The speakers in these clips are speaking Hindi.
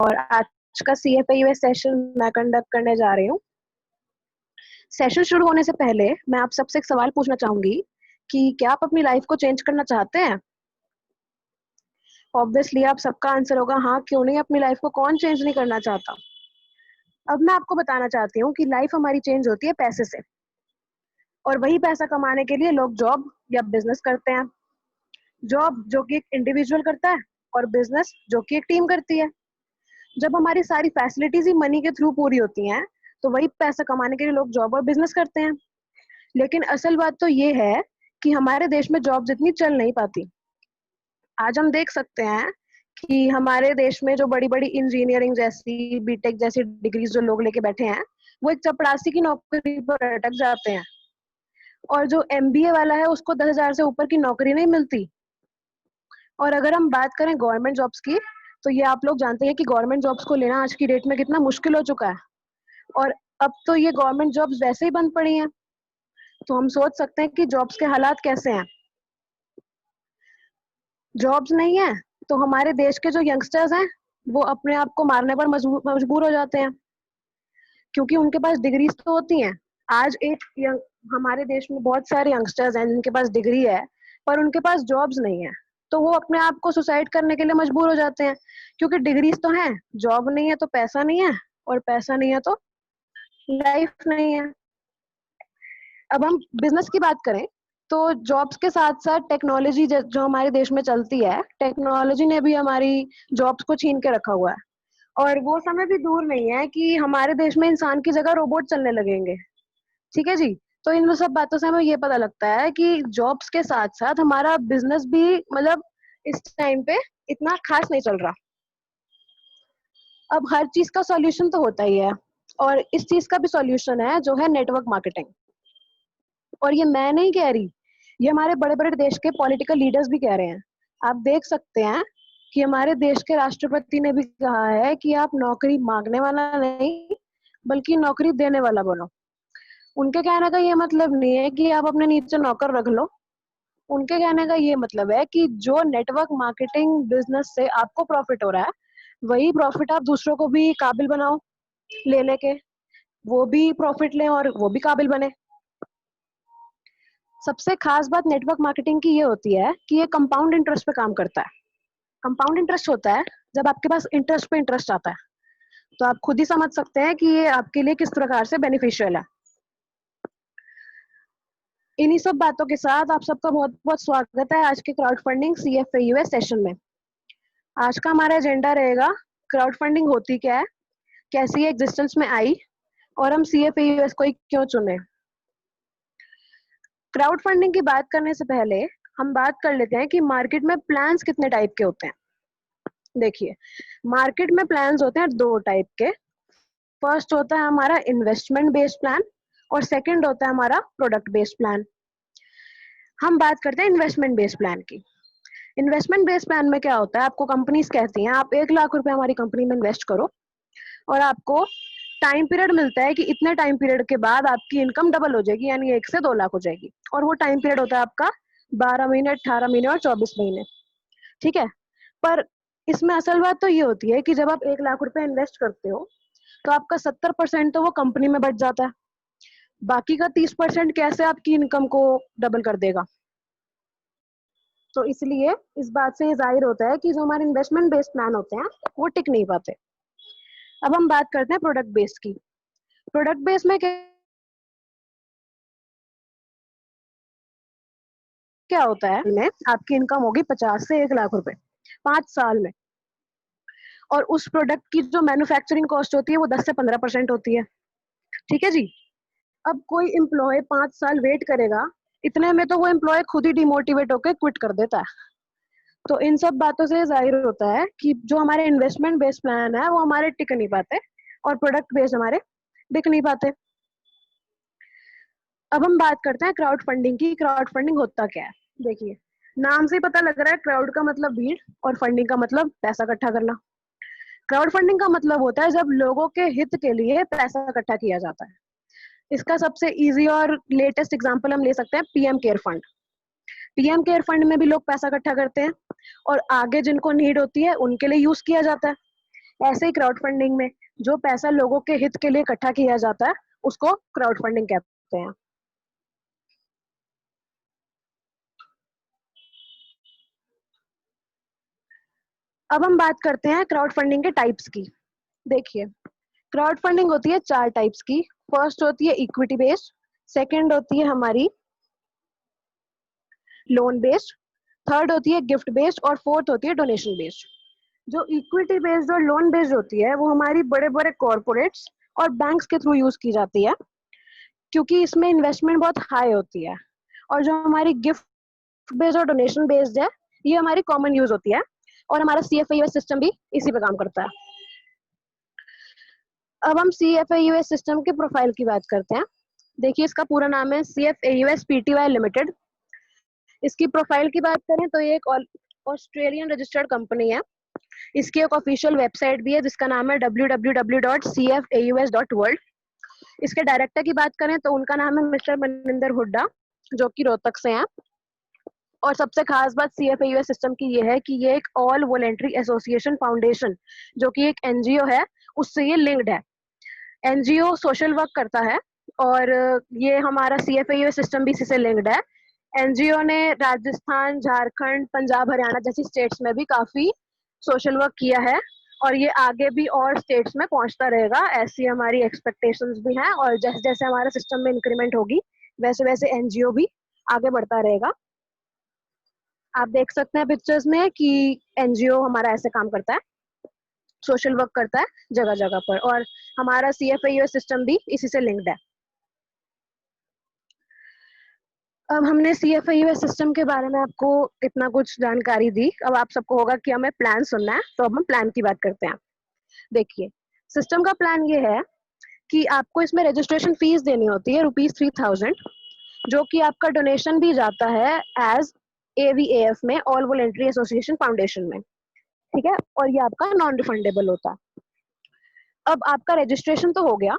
और आज का CFA सेशन मैं कंडक्ट करने जा रही हूँ। सेशन शुरू होने से पहले मैं आप सबसे एक सवाल पूछना चाहूंगी कि क्या आप अपनी लाइफ को चेंज करना चाहते हैं? ऑब्वियसली आप सबका आंसर होगा हाँ, क्यों नहीं, अपनी लाइफ को कौन चेंज नहीं करना चाहता। अब मैं आपको बताना चाहती हूँ कि लाइफ हमारी चेंज होती है पैसे से, और वही पैसा कमाने के लिए लोग जॉब या बिजनेस करते हैं। जॉब जो कि एक इंडिविजुअल करता है, और बिजनेस जो कि एक टीम करती है। जब हमारी सारी फैसिलिटीज ही मनी के थ्रू पूरी होती हैं, तो वही पैसा कमाने के लिए लोग जॉब और बिजनेस करते हैं। लेकिन असल बात तो ये है कि हमारे देश में जॉब जितनी चल नहीं पाती। आज हम देख सकते हैं कि हमारे देश में जो बड़ी बड़ी इंजीनियरिंग जैसी, बीटेक जैसी डिग्रीज जो लोग लेके बैठे हैं, वो एक चपरासी की नौकरी पर अटक जाते हैं। और जो MBA वाला है उसको 10,000 से ऊपर की नौकरी नहीं मिलती। और अगर हम बात करें गवर्नमेंट जॉब्स की, तो ये आप लोग जानते हैं कि गवर्नमेंट जॉब्स को लेना आज की डेट में कितना मुश्किल हो चुका है। और अब तो ये गवर्नमेंट जॉब्स वैसे ही बंद पड़ी हैं, तो हम सोच सकते हैं कि जॉब्स के हालात कैसे हैं। जॉब्स नहीं है तो हमारे देश के जो यंगस्टर्स हैं, वो अपने आप को मारने पर मजबूर हो जाते हैं, क्योंकि उनके पास डिग्रीज तो होती हैं। आज हमारे देश में बहुत सारे यंगस्टर्स हैं जिनके पास डिग्री है, पर उनके पास जॉब्स नहीं है। तो वो अपने आप को सुसाइड करने के लिए मजबूर हो जाते हैं, क्योंकि डिग्रीज तो हैं, जॉब नहीं है तो पैसा नहीं है, और पैसा नहीं है तो लाइफ नहीं है। अब हम बिजनेस की बात करें, तो जॉब्स के साथ साथ टेक्नोलॉजी जो हमारे देश में चलती है, टेक्नोलॉजी ने भी हमारी जॉब्स को छीन के रखा हुआ है। और वो समय भी दूर नहीं है कि हमारे देश में इंसान की जगह रोबोट चलने लगेंगे। ठीक है जी। तो इन सब बातों से हमें ये पता लगता है कि जॉब्स के साथ साथ हमारा बिजनेस भी, मतलब इस टाइम पे इतना खास नहीं चल रहा। अब हर चीज का सॉल्यूशन तो होता ही है, और इस चीज का भी सॉल्यूशन है जो है नेटवर्क मार्केटिंग। और ये मैं नहीं कह रही, ये हमारे बड़े बड़े देश के पॉलिटिकल लीडर्स भी कह रहे हैं। आप देख सकते हैं कि हमारे देश के राष्ट्रपति ने भी कहा है कि आप नौकरी मांगने वाला नहीं, बल्कि नौकरी देने वाला बनो। उनके कहने का ये मतलब नहीं है कि आप अपने नीचे नौकर रख लो। उनके कहने का ये मतलब है कि जो नेटवर्क मार्केटिंग बिजनेस से आपको प्रॉफिट हो रहा है, वही प्रॉफिट आप दूसरों को भी काबिल बनाओ लेने के, वो भी प्रॉफिट लें और वो भी काबिल बने। सबसे खास बात नेटवर्क मार्केटिंग की ये होती है कि ये कंपाउंड इंटरेस्ट पे काम करता है। कंपाउंड इंटरेस्ट होता है जब आपके पास इंटरेस्ट पे इंटरेस्ट आता है। तो आप खुद ही समझ सकते हैं कि ये आपके लिए किस प्रकार से बेनिफिशियल है। इन्हीं सब बातों के साथ आप सबका बहुत बहुत स्वागत है आज के क्राउड फंडिंग CFA सेशन में। आज का हमारा एजेंडा रहेगा क्राउड फंडिंग होती क्या है, कैसी एग्जिस्टेंस में आई, और हम CFA को क्यों चुने। क्राउड फंडिंग की बात करने से पहले हम बात कर लेते हैं कि मार्केट में प्लान्स कितने टाइप के होते हैं। देखिए, मार्केट में प्लान्स होते हैं दो टाइप के। फर्स्ट होता है हमारा इन्वेस्टमेंट बेस्ड प्लान, और सेकंड होता है हमारा प्रोडक्ट बेस्ड प्लान। हम बात करते हैं इन्वेस्टमेंट बेस्ड प्लान की। इन्वेस्टमेंट बेस्ड प्लान में क्या होता है, आपको कंपनीज कहती हैं आप 1 लाख रुपए हमारी कंपनी में इन्वेस्ट करो, और आपको टाइम पीरियड मिलता है कि इतने टाइम पीरियड के बाद आपकी इनकम डबल हो जाएगी, यानी 1 से 2 लाख हो जाएगी। और वो टाइम पीरियड होता है आपका 12 महीने, 18 महीने और 24 महीने। ठीक है। पर इसमें असल बात तो ये होती है कि जब आप 1 लाख रुपए इन्वेस्ट करते हो, तो आपका 70% तो वो कंपनी में बच जाता है। बाकी का 30% कैसे आपकी इनकम को डबल कर देगा। तो इसलिए इस बात से ये जाहिर होता है कि जो हमारे इन्वेस्टमेंट बेस्ड प्लान होते हैं वो टिक नहीं पाते। अब हम बात करते हैं प्रोडक्ट बेस्ड की। प्रोडक्ट बेस्ड में क्या होता है, में आपकी इनकम होगी 50 से 1 लाख रुपए 5 साल में, और उस प्रोडक्ट की जो मैन्युफैक्चरिंग कॉस्ट होती है वो 10 से 15% होती है। ठीक है जी। अब कोई एम्प्लॉय 5 साल वेट करेगा, इतने में तो वो एम्प्लॉय खुद ही डिमोटिवेट होकर क्विट कर देता है। तो इन सब बातों से जाहिर होता है कि जो हमारे इन्वेस्टमेंट बेस्ड प्लान है वो हमारे टिक नहीं पाते, और प्रोडक्ट बेस्ड हमारे टिक नहीं पाते। अब हम बात करते हैं क्राउड फंडिंग की। क्राउड फंडिंग होता क्या है? देखिए, नाम से ही पता लग रहा है, क्राउड का मतलब भीड़ और फंडिंग का मतलब पैसा इकट्ठा करना। क्राउड फंडिंग का मतलब होता है जब लोगों के हित के लिए पैसा इकट्ठा किया जाता है। इसका सबसे इजी और लेटेस्ट एग्जांपल हम ले सकते हैं PM care fund. PM care fund में भी लोग पैसा इकट्ठा करते हैं, और आगे जिनको नीड होती है उनके लिए यूज किया जाता है। ऐसे ही क्राउड फंडिंग में जो पैसा लोगों के हित के लिए इकट्ठा किया जाता है उसको क्राउड फंडिंग कहते हैं। अब हम बात करते हैं क्राउड फंडिंग के टाइप्स की। देखिए, क्राउड फंडिंग होती है 4 टाइप्स की। फर्स्ट होती है इक्विटी बेस्ड, सेकंड होती है हमारी लोन बेस्ड, थर्ड होती है गिफ्ट बेस्ड और फोर्थ होती है डोनेशन बेस्ड। जो इक्विटी बेस्ड और लोन बेस्ड होती है वो हमारी बड़े बड़े कॉर्पोरेट्स और बैंक्स के थ्रू यूज की जाती है, क्योंकि इसमें इन्वेस्टमेंट बहुत हाई होती है। और जो हमारी गिफ्ट बेस्ड और डोनेशन बेस्ड है, ये हमारी कॉमन यूज होती है, और हमारा CFAUS सिस्टम भी इसी पे काम करता है। अब हम CFAUS सिस्टम के प्रोफाइल की बात करते हैं। देखिए, इसका पूरा नाम है CFAUS Pty लिमिटेड। इसकी प्रोफाइल की बात करें तो ये एक ऑस्ट्रेलियन रजिस्टर्ड कंपनी है। इसकी एक ऑफिशियल वेबसाइट भी है जिसका नाम है www.cfaus.world। इसके डायरेक्टर की बात करें तो उनका नाम है मिस्टर मनिंदर हुड्डा, जो कि रोहतक से हैं। और सबसे खास बात CFAUS सिस्टम की ये है कि ये एक ऑल वॉलेंट्री एसोसिएशन फाउंडेशन, जो कि एक NGO है, उससे ये लिंक्ड है। NGO सोशल वर्क करता है, और ये हमारा CFAUS सिस्टम भी इसी से लिंक्ड है। NGO ने राजस्थान, झारखंड, पंजाब, हरियाणा जैसी स्टेट्स में भी काफी सोशल वर्क किया है, और ये आगे भी और स्टेट्स में पहुंचता रहेगा, ऐसी हमारी एक्सपेक्टेशंस भी हैं। और जैसे जैसे हमारे सिस्टम में इंक्रीमेंट होगी वैसे वैसे NGO भी आगे बढ़ता रहेगा। आप देख सकते हैं पिक्चर्स में कि NGO हमारा ऐसे काम करता है, सोशल वर्क करता है जगह जगह पर, और हमारा CFAUS सिस्टम भी इसी से लिंक्ड है। अब हमने CFAUS सिस्टम के बारे में आपको इतना कुछ जानकारी दी, अब आप सबको होगा कि हमें प्लान सुनना है, तो अब हम प्लान की बात करते हैं। देखिए, सिस्टम का प्लान ये है कि आपको इसमें रजिस्ट्रेशन फीस देनी होती है ₹3000, जो कि आपका डोनेशन भी जाता है एज AVAF में, ऑल वॉलेंट्री एसोसिएशन फाउंडेशन में। ठीक है, और ये आपका नॉन रिफंडेबल होता है। अब आपका रजिस्ट्रेशन तो हो गया,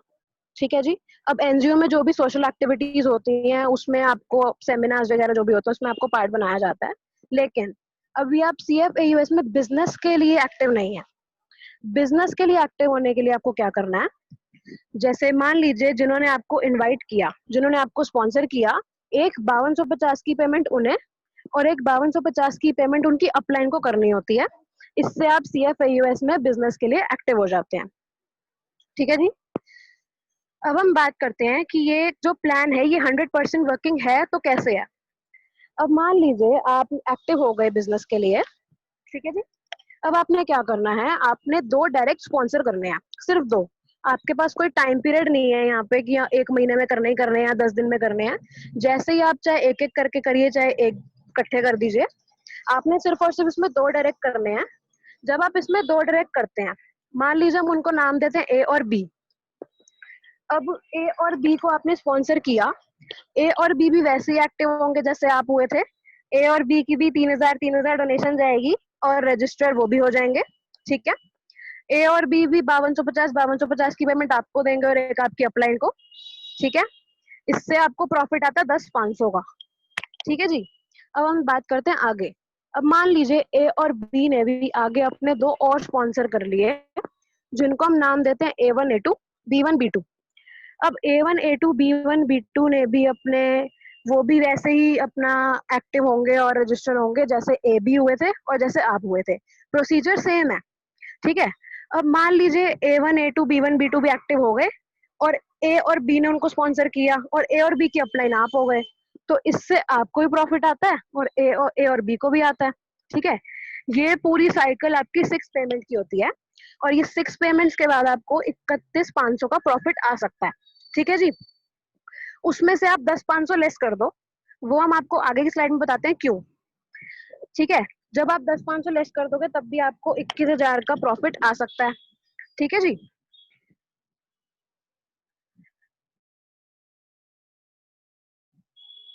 ठीक है जी। अब NGO में जो भी सोशल एक्टिविटीज होती हैं उसमें आपको सेमिनार्स वगैरह जो भी होता है उसमें आपको पार्ट बनाया जाता है, लेकिन अभी आप CFAUS में बिजनेस के लिए एक्टिव नहीं है। बिजनेस के लिए एक्टिव होने के लिए आपको क्या करना है, जैसे मान लीजिए जिन्होंने आपको इनवाइट किया, जिन्होंने आपको स्पॉन्सर किया, एक 5250 की पेमेंट उन्हें और एक 5250 की पेमेंट उनकी अपलाइन को करनी होती है। इससे आप CFAUS में बिजनेस के लिए एक्टिव हो जाते हैं। ठीक है जी। अब हम बात करते हैं कि ये जो प्लान है ये 100% वर्किंग है तो कैसे है। अब मान लीजिए आप एक्टिव हो गए बिजनेस के लिए, ठीक है जी। अब आपने क्या करना है, आपने 2 डायरेक्ट स्पॉन्सर करने हैं, सिर्फ 2। आपके पास कोई टाइम पीरियड नहीं है यहाँ पे कि 1 महीने में करने ही करने हैं या 10 दिन में करने हैं। जैसे ही आप चाहे एक एक करके करिए, चाहे एक इकट्ठे कर दीजिए। आपने सिर्फ और सिर्फ इसमें 2 डायरेक्ट करने हैं। जब आप इसमें 2 डायरेक्ट करते हैं, मान लीजिए हम उनको नाम देते हैं A और B। अब A और B को आपने स्पॉन्सर किया, A और B भी वैसे ही एक्टिव होंगे जैसे आप हुए थे। A और B की भी 3000 डोनेशन जाएगी और रजिस्टर वो भी हो जाएंगे, ठीक है। A और B भी 5250 की पेमेंट आपको देंगे और एक आपकी अपलाइन को, ठीक है। इससे आपको प्रॉफिट आता है 10,500 का, ठीक है जी। अब हम बात करते हैं आगे। अब मान लीजिए A और B ने भी आगे अपने 2 और स्पॉन्सर कर लिए, जिनको हम नाम देते हैं A1 A2 B1 B2। अब A1 A2 B1 B2 ने भी अपने, वो भी वैसे ही अपना एक्टिव होंगे और रजिस्टर होंगे जैसे AB हुए थे और जैसे आप हुए थे। प्रोसीजर सेम है, ठीक है। अब मान लीजिए A1 A2 B1 B2 भी एक्टिव हो गए और A और B ने उनको स्पॉन्सर किया और A और B की अपलाइन आप हो गए, तो इससे आपको भी प्रॉफिट आता है और A और B को भी आता है, ठीक है। ये पूरी साइकिल आपकी 6 पेमेंट की होती है, और ये 6 पेमेंट्स के बाद आपको 31,500 का प्रॉफिट आ सकता है, ठीक है जी। उसमें से आप 10,500 लेस कर दो, वो हम आपको आगे की स्लाइड में बताते हैं क्यों, ठीक है। जब आप 10,500 लेस कर दोगे तब भी आपको 21,000 का प्रॉफिट आ सकता है, ठीक है जी।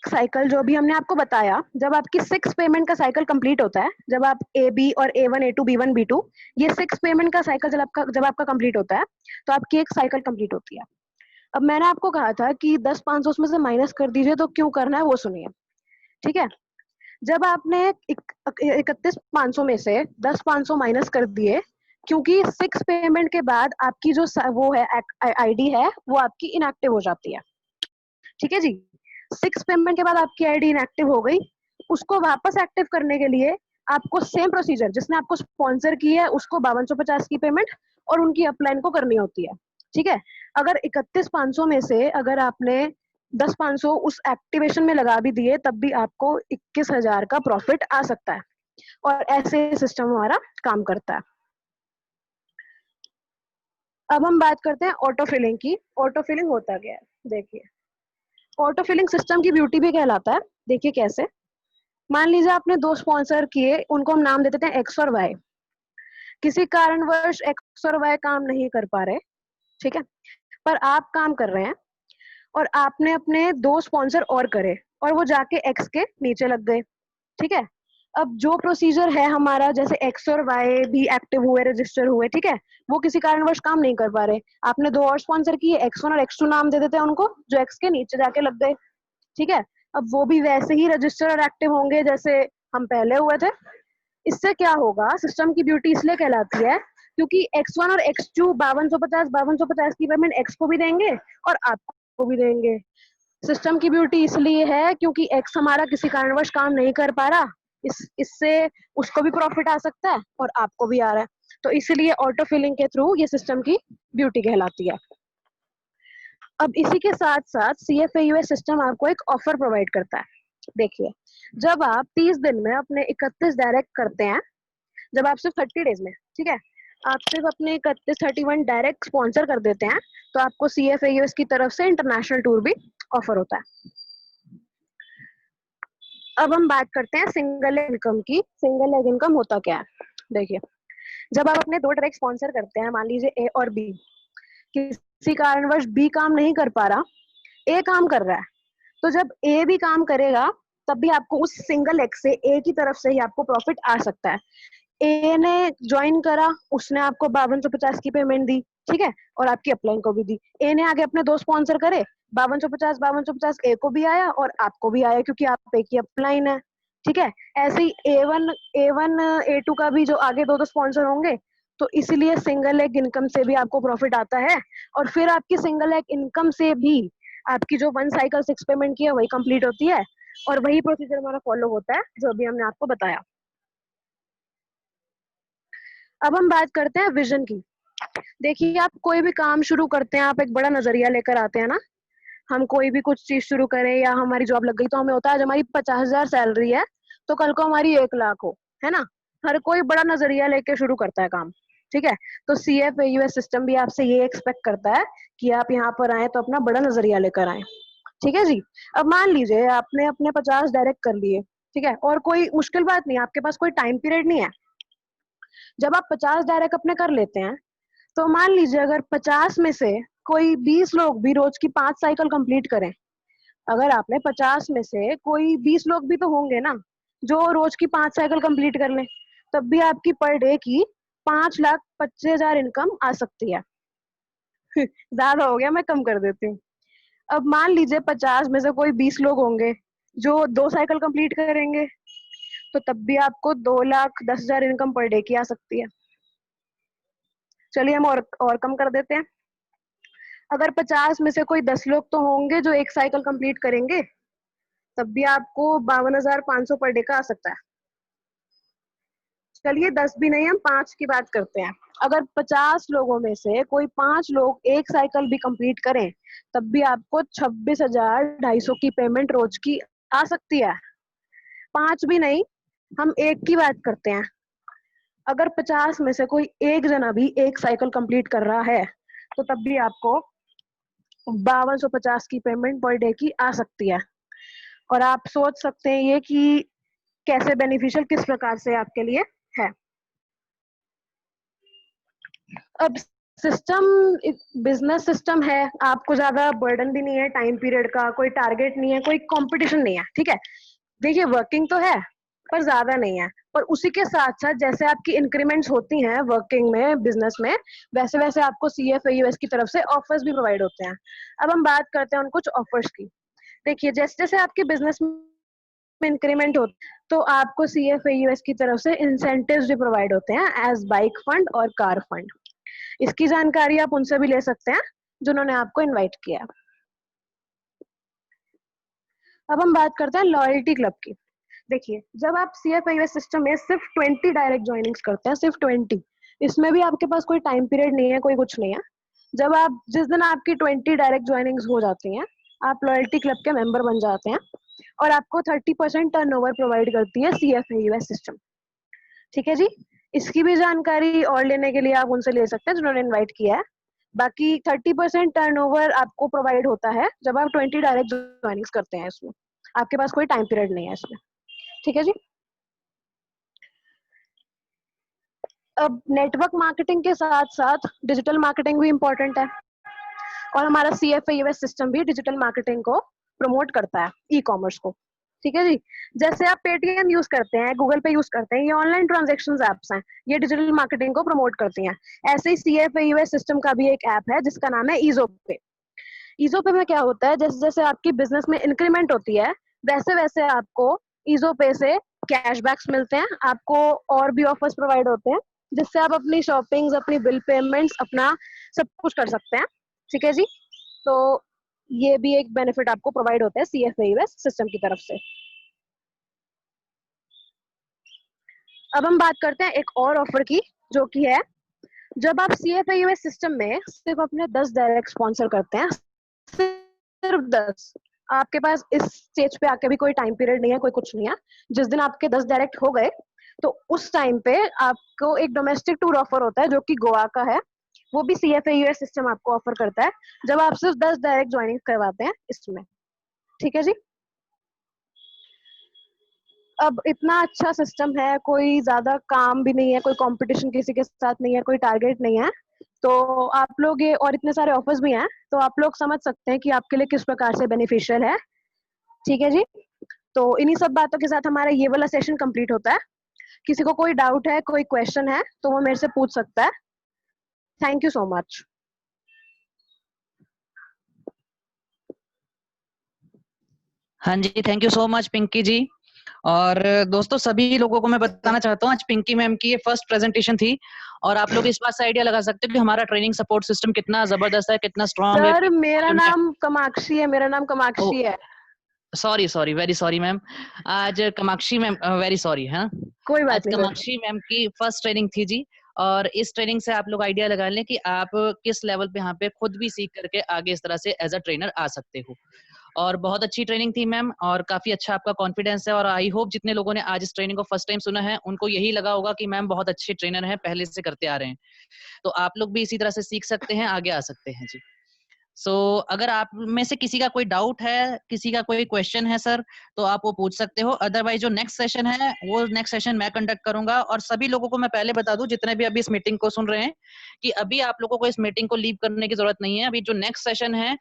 साइकिल जो भी हमने आपको बताया, जब आपकी 6 पेमेंट का साइकिल कंप्लीट होता है, जब आप AB और A1 A2 B1 B2 ये 6 पेमेंट का साइकिल जब आपका कंप्लीट होता है, तो आपकी एक साइकिल कंप्लीट होती है। अब मैंने आपको कहा था कि 10,500 उसमें से माइनस कर दीजिए, तो क्यों करना है वो सुनिए, ठीक है। जब आपने 31,500 में से 10,500 माइनस कर दिए, क्योंकि 6 पेमेंट के बाद आपकी जो वो है आईडी है वो आपकी इनएक्टिव हो जाती है। ठीक है जी। 6 पेमेंट के बाद आपकी आईडी इनएक्टिव हो गई, उसको वापस एक्टिव करने के लिए आपको सेम प्रोसीजर, जिसने आपको स्पॉन्सर की है उसको 5250 की पेमेंट और उनकी अपलाइन को करनी होती है। ठीक है। अगर 31,500 में से अगर आपने 10,500 उस एक्टिवेशन में लगा भी दिए तब भी आपको 21,000 का प्रॉफिट आ सकता है। और ऐसे सिस्टम हमारा काम करता है। अब हम बात करते हैं ऑटो फिलिंग की। ऑटो फिलिंग होता क्या है, देखिए। ऑटो फिलिंग सिस्टम की ब्यूटी भी कहलाता है। देखिए कैसे। मान लीजिए आपने 2 स्पॉन्सर किए, उनको हम नाम दे देते हैं एक्स और वाई। किसी कारणवश एक्स और वाई काम नहीं कर पा रहे, ठीक है, पर आप काम कर रहे हैं और आपने अपने 2 स्पॉन्सर और करे और वो जाके एक्स के नीचे लग गए। ठीक है। अब जो प्रोसीजर है हमारा, जैसे एक्स और वाई भी एक्टिव हुए, रजिस्टर हुए, ठीक है, वो किसी कारणवश काम नहीं कर पा रहे, आपने 2 और स्पॉन्सर किए, एक्स वन और एक्स टू नाम दे देते हैं उनको, जो एक्स के नीचे जाके लग गए। ठीक है। अब वो भी वैसे ही रजिस्टर और एक्टिव होंगे जैसे हम पहले हुए थे। इससे क्या होगा, सिस्टम की ब्यूटी इसलिए कहलाती है क्योंकि x1 और x2 5250 की पेमेंट x को भी देंगे और आपको भी देंगे। सिस्टम की ब्यूटी इसलिए है क्योंकि x हमारा किसी कारणवश काम नहीं कर पा रहा, इससे उसको भी प्रॉफिट आ सकता है और आपको भी आ रहा है, तो इसलिए ऑटो फिलिंग के थ्रू ये सिस्टम की ब्यूटी कहलाती है। अब इसी के साथ साथ CFAUS सिस्टम आपको एक ऑफर प्रोवाइड करता है। देखिए, जब आप 30 दिन में अपने 31 डायरेक्ट करते हैं, जब आप सिर्फ 30 डेज में, ठीक है, आप सिर्फ अपने 31 डायरेक्ट स्पॉन्सर कर देते हैं, तो आपको CFAUS की तरफ से इंटरनेशनल टूर भी ऑफर होता है। अब हम बात करते हैं सिंगल लेग इनकम की। सिंगल लेग इनकम होता क्या है, देखिए। जब आप अपने 2 डायरेक्ट स्पॉन्सर करते हैं, मान लीजिए A और B, किसी कारणवश B काम नहीं कर पा रहा, A काम कर रहा है, तो जब A भी काम करेगा तब भी आपको उस सिंगल लेग से A की तरफ से ही आपको प्रॉफिट आ सकता है। ए ने ज्वाइन करा, उसने आपको 5250 की पेमेंट दी, ठीक है, और आपकी अपलाइन को भी दी। ए ने आगे अपने 2 स्पॉन्सर करे, 5250 ए को भी आया और आपको भी आया क्योंकि आप ए की अपलाइन है। ठीक है। ऐसे ही A1 A2 का भी जो आगे 2 स्पॉन्सर होंगे, तो इसीलिए सिंगल लेग इनकम से भी आपको प्रॉफिट आता है। और फिर आपकी सिंगल लेग इनकम से भी आपकी जो 1 साइकिल 6 पेमेंट की है वही कंप्लीट होती है और वही प्रोसीजर हमारा फॉलो होता है जो अभी हमने आपको बताया। अब हम बात करते हैं विजन की। देखिए, आप कोई भी काम शुरू करते हैं, आप एक बड़ा नजरिया लेकर आते हैं ना। हम कोई भी कुछ चीज शुरू करें या हमारी जॉब लग गई तो हमें होता है आज हमारी 50,000 सैलरी है तो कल को हमारी 1 लाख हो, है ना। हर कोई बड़ा नजरिया लेके शुरू करता है काम। ठीक है। तो CFAUS सिस्टम भी आपसे ये एक्सपेक्ट करता है कि आप यहाँ पर आए तो अपना बड़ा नजरिया लेकर आए। ठीक है जी। अब मान लीजिए आपने अपने 50 डायरेक्ट कर लिए, ठीक है, और कोई मुश्किल बात नहीं, आपके पास कोई टाइम पीरियड नहीं है। जब आप 50 डायरेक्ट अपने कर लेते हैं, तो मान लीजिए अगर 50 में से कोई 20 लोग भी रोज की 5 साइकिल कंप्लीट करें, अगर आपने 50 में से कोई 20 लोग भी तो होंगे ना जो रोज की 5 साइकिल कंप्लीट कर लें, तब भी आपकी पर डे की 5,25,000 इनकम आ सकती है। ज्यादा हो गया, मैं कम कर देती हूँ। अब मान लीजिए 50 में से कोई 20 लोग होंगे जो 2 साइकिल कंप्लीट करेंगे, तो तब भी आपको 2,10,000 इनकम पर डे की आ सकती है। चलिए हम और कम कर देते हैं। अगर 50 में से कोई 10 लोग तो होंगे जो 1 साइकिल कंप्लीट करेंगे, तब भी आपको 52,500 पर डे का आ सकता है। चलिए 10 भी नहीं, हम 5 की बात करते हैं। अगर 50 लोगों में से कोई 5 लोग 1 साइकिल भी कंप्लीट करें, तब भी आपको 26,250 की पेमेंट रोज की आ सकती है। 5 भी नहीं, हम 1 की बात करते हैं। अगर 50 में से कोई एक जना भी 1 साइकिल कंप्लीट कर रहा है, तो तब भी आपको 5250 की पेमेंट पर डे की आ सकती है। और आप सोच सकते हैं ये कि कैसे बेनिफिशियल, किस प्रकार से आपके लिए है। अब सिस्टम बिजनेस सिस्टम है, आपको ज्यादा बर्डन भी नहीं है, टाइम पीरियड का कोई टारगेट नहीं है, कोई कंपटीशन नहीं है। ठीक है। देखिए, वर्किंग तो है पर ज्यादा नहीं है, और उसी के साथ साथ जैसे आपकी इंक्रीमेंट्स होती हैं वर्किंग में, बिजनेस में, वैसे वैसे आपको CFAUS की तरफ से ऑफर्स भी प्रोवाइड होते हैं। अब हम बात करते हैं उन कुछ ऑफर्स की। देखिए, जैसे जैसे आपके बिजनेस इंक्रीमेंट होता है तो आपको CFAUS की तरफ से इंसेंटिव्स भी प्रोवाइड होते हैं एज बाइक फंड और कार फंड। इसकी जानकारी आप उनसे भी ले सकते हैं जिन्होंने आपको इनवाइट किया है। अब हम बात करते हैं लॉयल्टी क्लब की। देखिए, जब आप CFAUS सिस्टम में सिर्फ 20 डायरेक्ट ज्वाइनिंग्स करते हैं, सिर्फ 20, इसमें भी आपके पास कोई टाइम पीरियड नहीं है, कोई कुछ नहीं है। जब आप जिस दिन आपकी 20 डायरेक्ट ज्वाइनिंग्स हो जाती हैं, आप लॉयल्टी क्लब के मेंबर बन जाते हैं और आपको 30% टर्नओवर प्रोवाइड करती है CFAUS सिस्टम। ठीक है जी। इसकी भी जानकारी और लेने के लिए आप उनसे ले सकते हैं जिन्होंने इन्वाइट किया है। बाकी 30% टर्नओवर आपको प्रोवाइड होता है जब आप 20 डायरेक्ट ज्वाइनिंग्स करते हैं। इसमें आपके पास कोई टाइम पीरियड नहीं है इसमें। ठीक है जी। अब नेटवर्क मार्केटिंग के साथ साथ डिजिटल मार्केटिंग भी इम्पोर्टेंट है और हमारा CFAUS सिस्टम भी डिजिटल मार्केटिंग को प्रमोट करता है, ई कॉमर्स को। ठीक है जी। जैसे आप पेटीएम यूज करते हैं, गूगल पे यूज करते हैं, ये ऑनलाइन ट्रांजेक्शन एप्स हैं, ये डिजिटल मार्केटिंग को प्रमोट करती हैं। ऐसे ही CFAUS सिस्टम का भी एक ऐप है जिसका नाम है ईजोपे। ईजोपे में क्या होता है, जैसे जैसे आपकी बिजनेस में इंक्रीमेंट होती है वैसे वैसे आपको ईजोपे से कैशबैक्स मिलते हैं, आपको और भी ऑफर्स प्रोवाइड होते हैं जिससे आप अपनी शॉपिंग्स, अपनी बिल पेमेंट्स, अपना सब कुछ कर सकते हैं। ठीक है जी। तो ये भी एक बेनिफिट आपको प्रोवाइड होता है CFAUS सिस्टम की तरफ से। अब हम बात करते हैं एक और ऑफर की, जो कि है जब आप CFAUS सिस्टम में सिर्फ अपने 10 डायरेक्ट स्पॉन्सर करते हैं, सिर्फ 10, आपके पास इस स्टेज पे आके भी कोई टाइम पीरियड नहीं है, कोई कुछ नहीं है। जिस दिन आपके 10 डायरेक्ट हो गए तो उस टाइम पे आपको एक डोमेस्टिक टूर ऑफर होता है जो कि गोवा का है, वो भी CFAUS सिस्टम आपको ऑफर करता है जब आप सिर्फ 10 डायरेक्ट ज्वाइनिंग करवाते हैं इसमें। ठीक है जी। अब इतना अच्छा सिस्टम है, कोई ज्यादा काम भी नहीं है, कोई कंपटीशन किसी के साथ नहीं है, कोई टारगेट नहीं है, तो आप लोग ये, और इतने सारे ऑफर्स भी हैं, तो आप लोग समझ सकते हैं कि आपके लिए किस प्रकार से बेनिफिशियल है। ठीक है जी। तो इन्हीं सब बातों के साथ हमारा ये वाला सेशन कंप्लीट होता है। किसी को कोई डाउट है, कोई क्वेश्चन है तो वो मेरे से पूछ सकता है। Thank you so much. हाँ जी, thank you so much Pinky ji. और दोस्तों, सभी लोगों को मैं बताना चाहता हूँ, आज पिंकी मैम की ये फर्स्ट प्रेजेंटेशन थी और आप लोग इस बात से आइडिया लगा सकते हो कि हमारा ट्रेनिंग सपोर्ट सिस्टम कितना जबरदस्त है, कितना स्ट्रांग है। सर मेरा नाम कामाक्षी है, मेरा नाम कामाक्षी है। Sorry sorry, very sorry ma'am. आज कामाक्षी मैम, वेरी सॉरी। हाँ, कोई बात आज नहीं, कामाक्षी मैम की फर्स्ट ट्रेनिंग थी जी। और इस ट्रेनिंग से आप लोग आइडिया लगा लें कि आप किस लेवल पे यहाँ पे खुद भी सीख करके आगे इस तरह से एज अ ट्रेनर आ सकते हो। और बहुत अच्छी ट्रेनिंग थी मैम, और काफी अच्छा आपका कॉन्फिडेंस है। और आई होप जितने लोगों ने आज इस ट्रेनिंग को फर्स्ट टाइम सुना है उनको यही लगा होगा कि मैम बहुत अच्छे ट्रेनर हैं, पहले से करते आ रहे हैं। तो आप लोग भी इसी तरह से सीख सकते हैं, आगे आ सकते हैं जी। अगर आप में से किसी का कोई डाउट है, किसी का कोई क्वेश्चन है सर, तो आप वो पूछ सकते हो। अदरवाइज जो नेक्स्ट सेशन है वो नेक्स्ट सेशन मैं कंडक्ट करूंगा। और सभी लोगों को मैं पहले बता दूं, जितने भी अभी इस मीटिंग को सुन रहे हैं, कि अभी आप लोगों को इस मीटिंग को लीव करने की जरूरत नहीं है। अभी जो नेक्स्ट सेशन है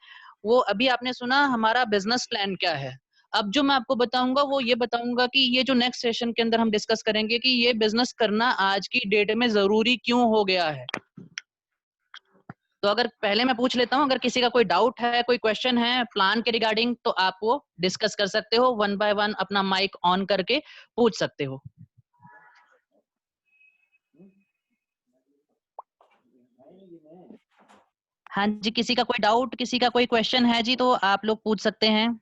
वो अभी आपने सुना हमारा बिजनेस प्लान क्या है। अब जो मैं आपको बताऊंगा वो ये बताऊंगा कि ये जो नेक्स्ट सेशन के अंदर हम डिस्कस करेंगे कि ये बिजनेस करना आज की डेट में जरूरी क्यों हो गया है। तो अगर पहले मैं पूछ लेता हूँ, अगर किसी का कोई डाउट है, कोई क्वेश्चन है प्लान के रिगार्डिंग, तो आप वो डिस्कस कर सकते हो, वन बाय वन अपना माइक ऑन करके पूछ सकते हो। हाँ जी, किसी का कोई डाउट, किसी का कोई क्वेश्चन है जी, तो आप लोग पूछ सकते हैं।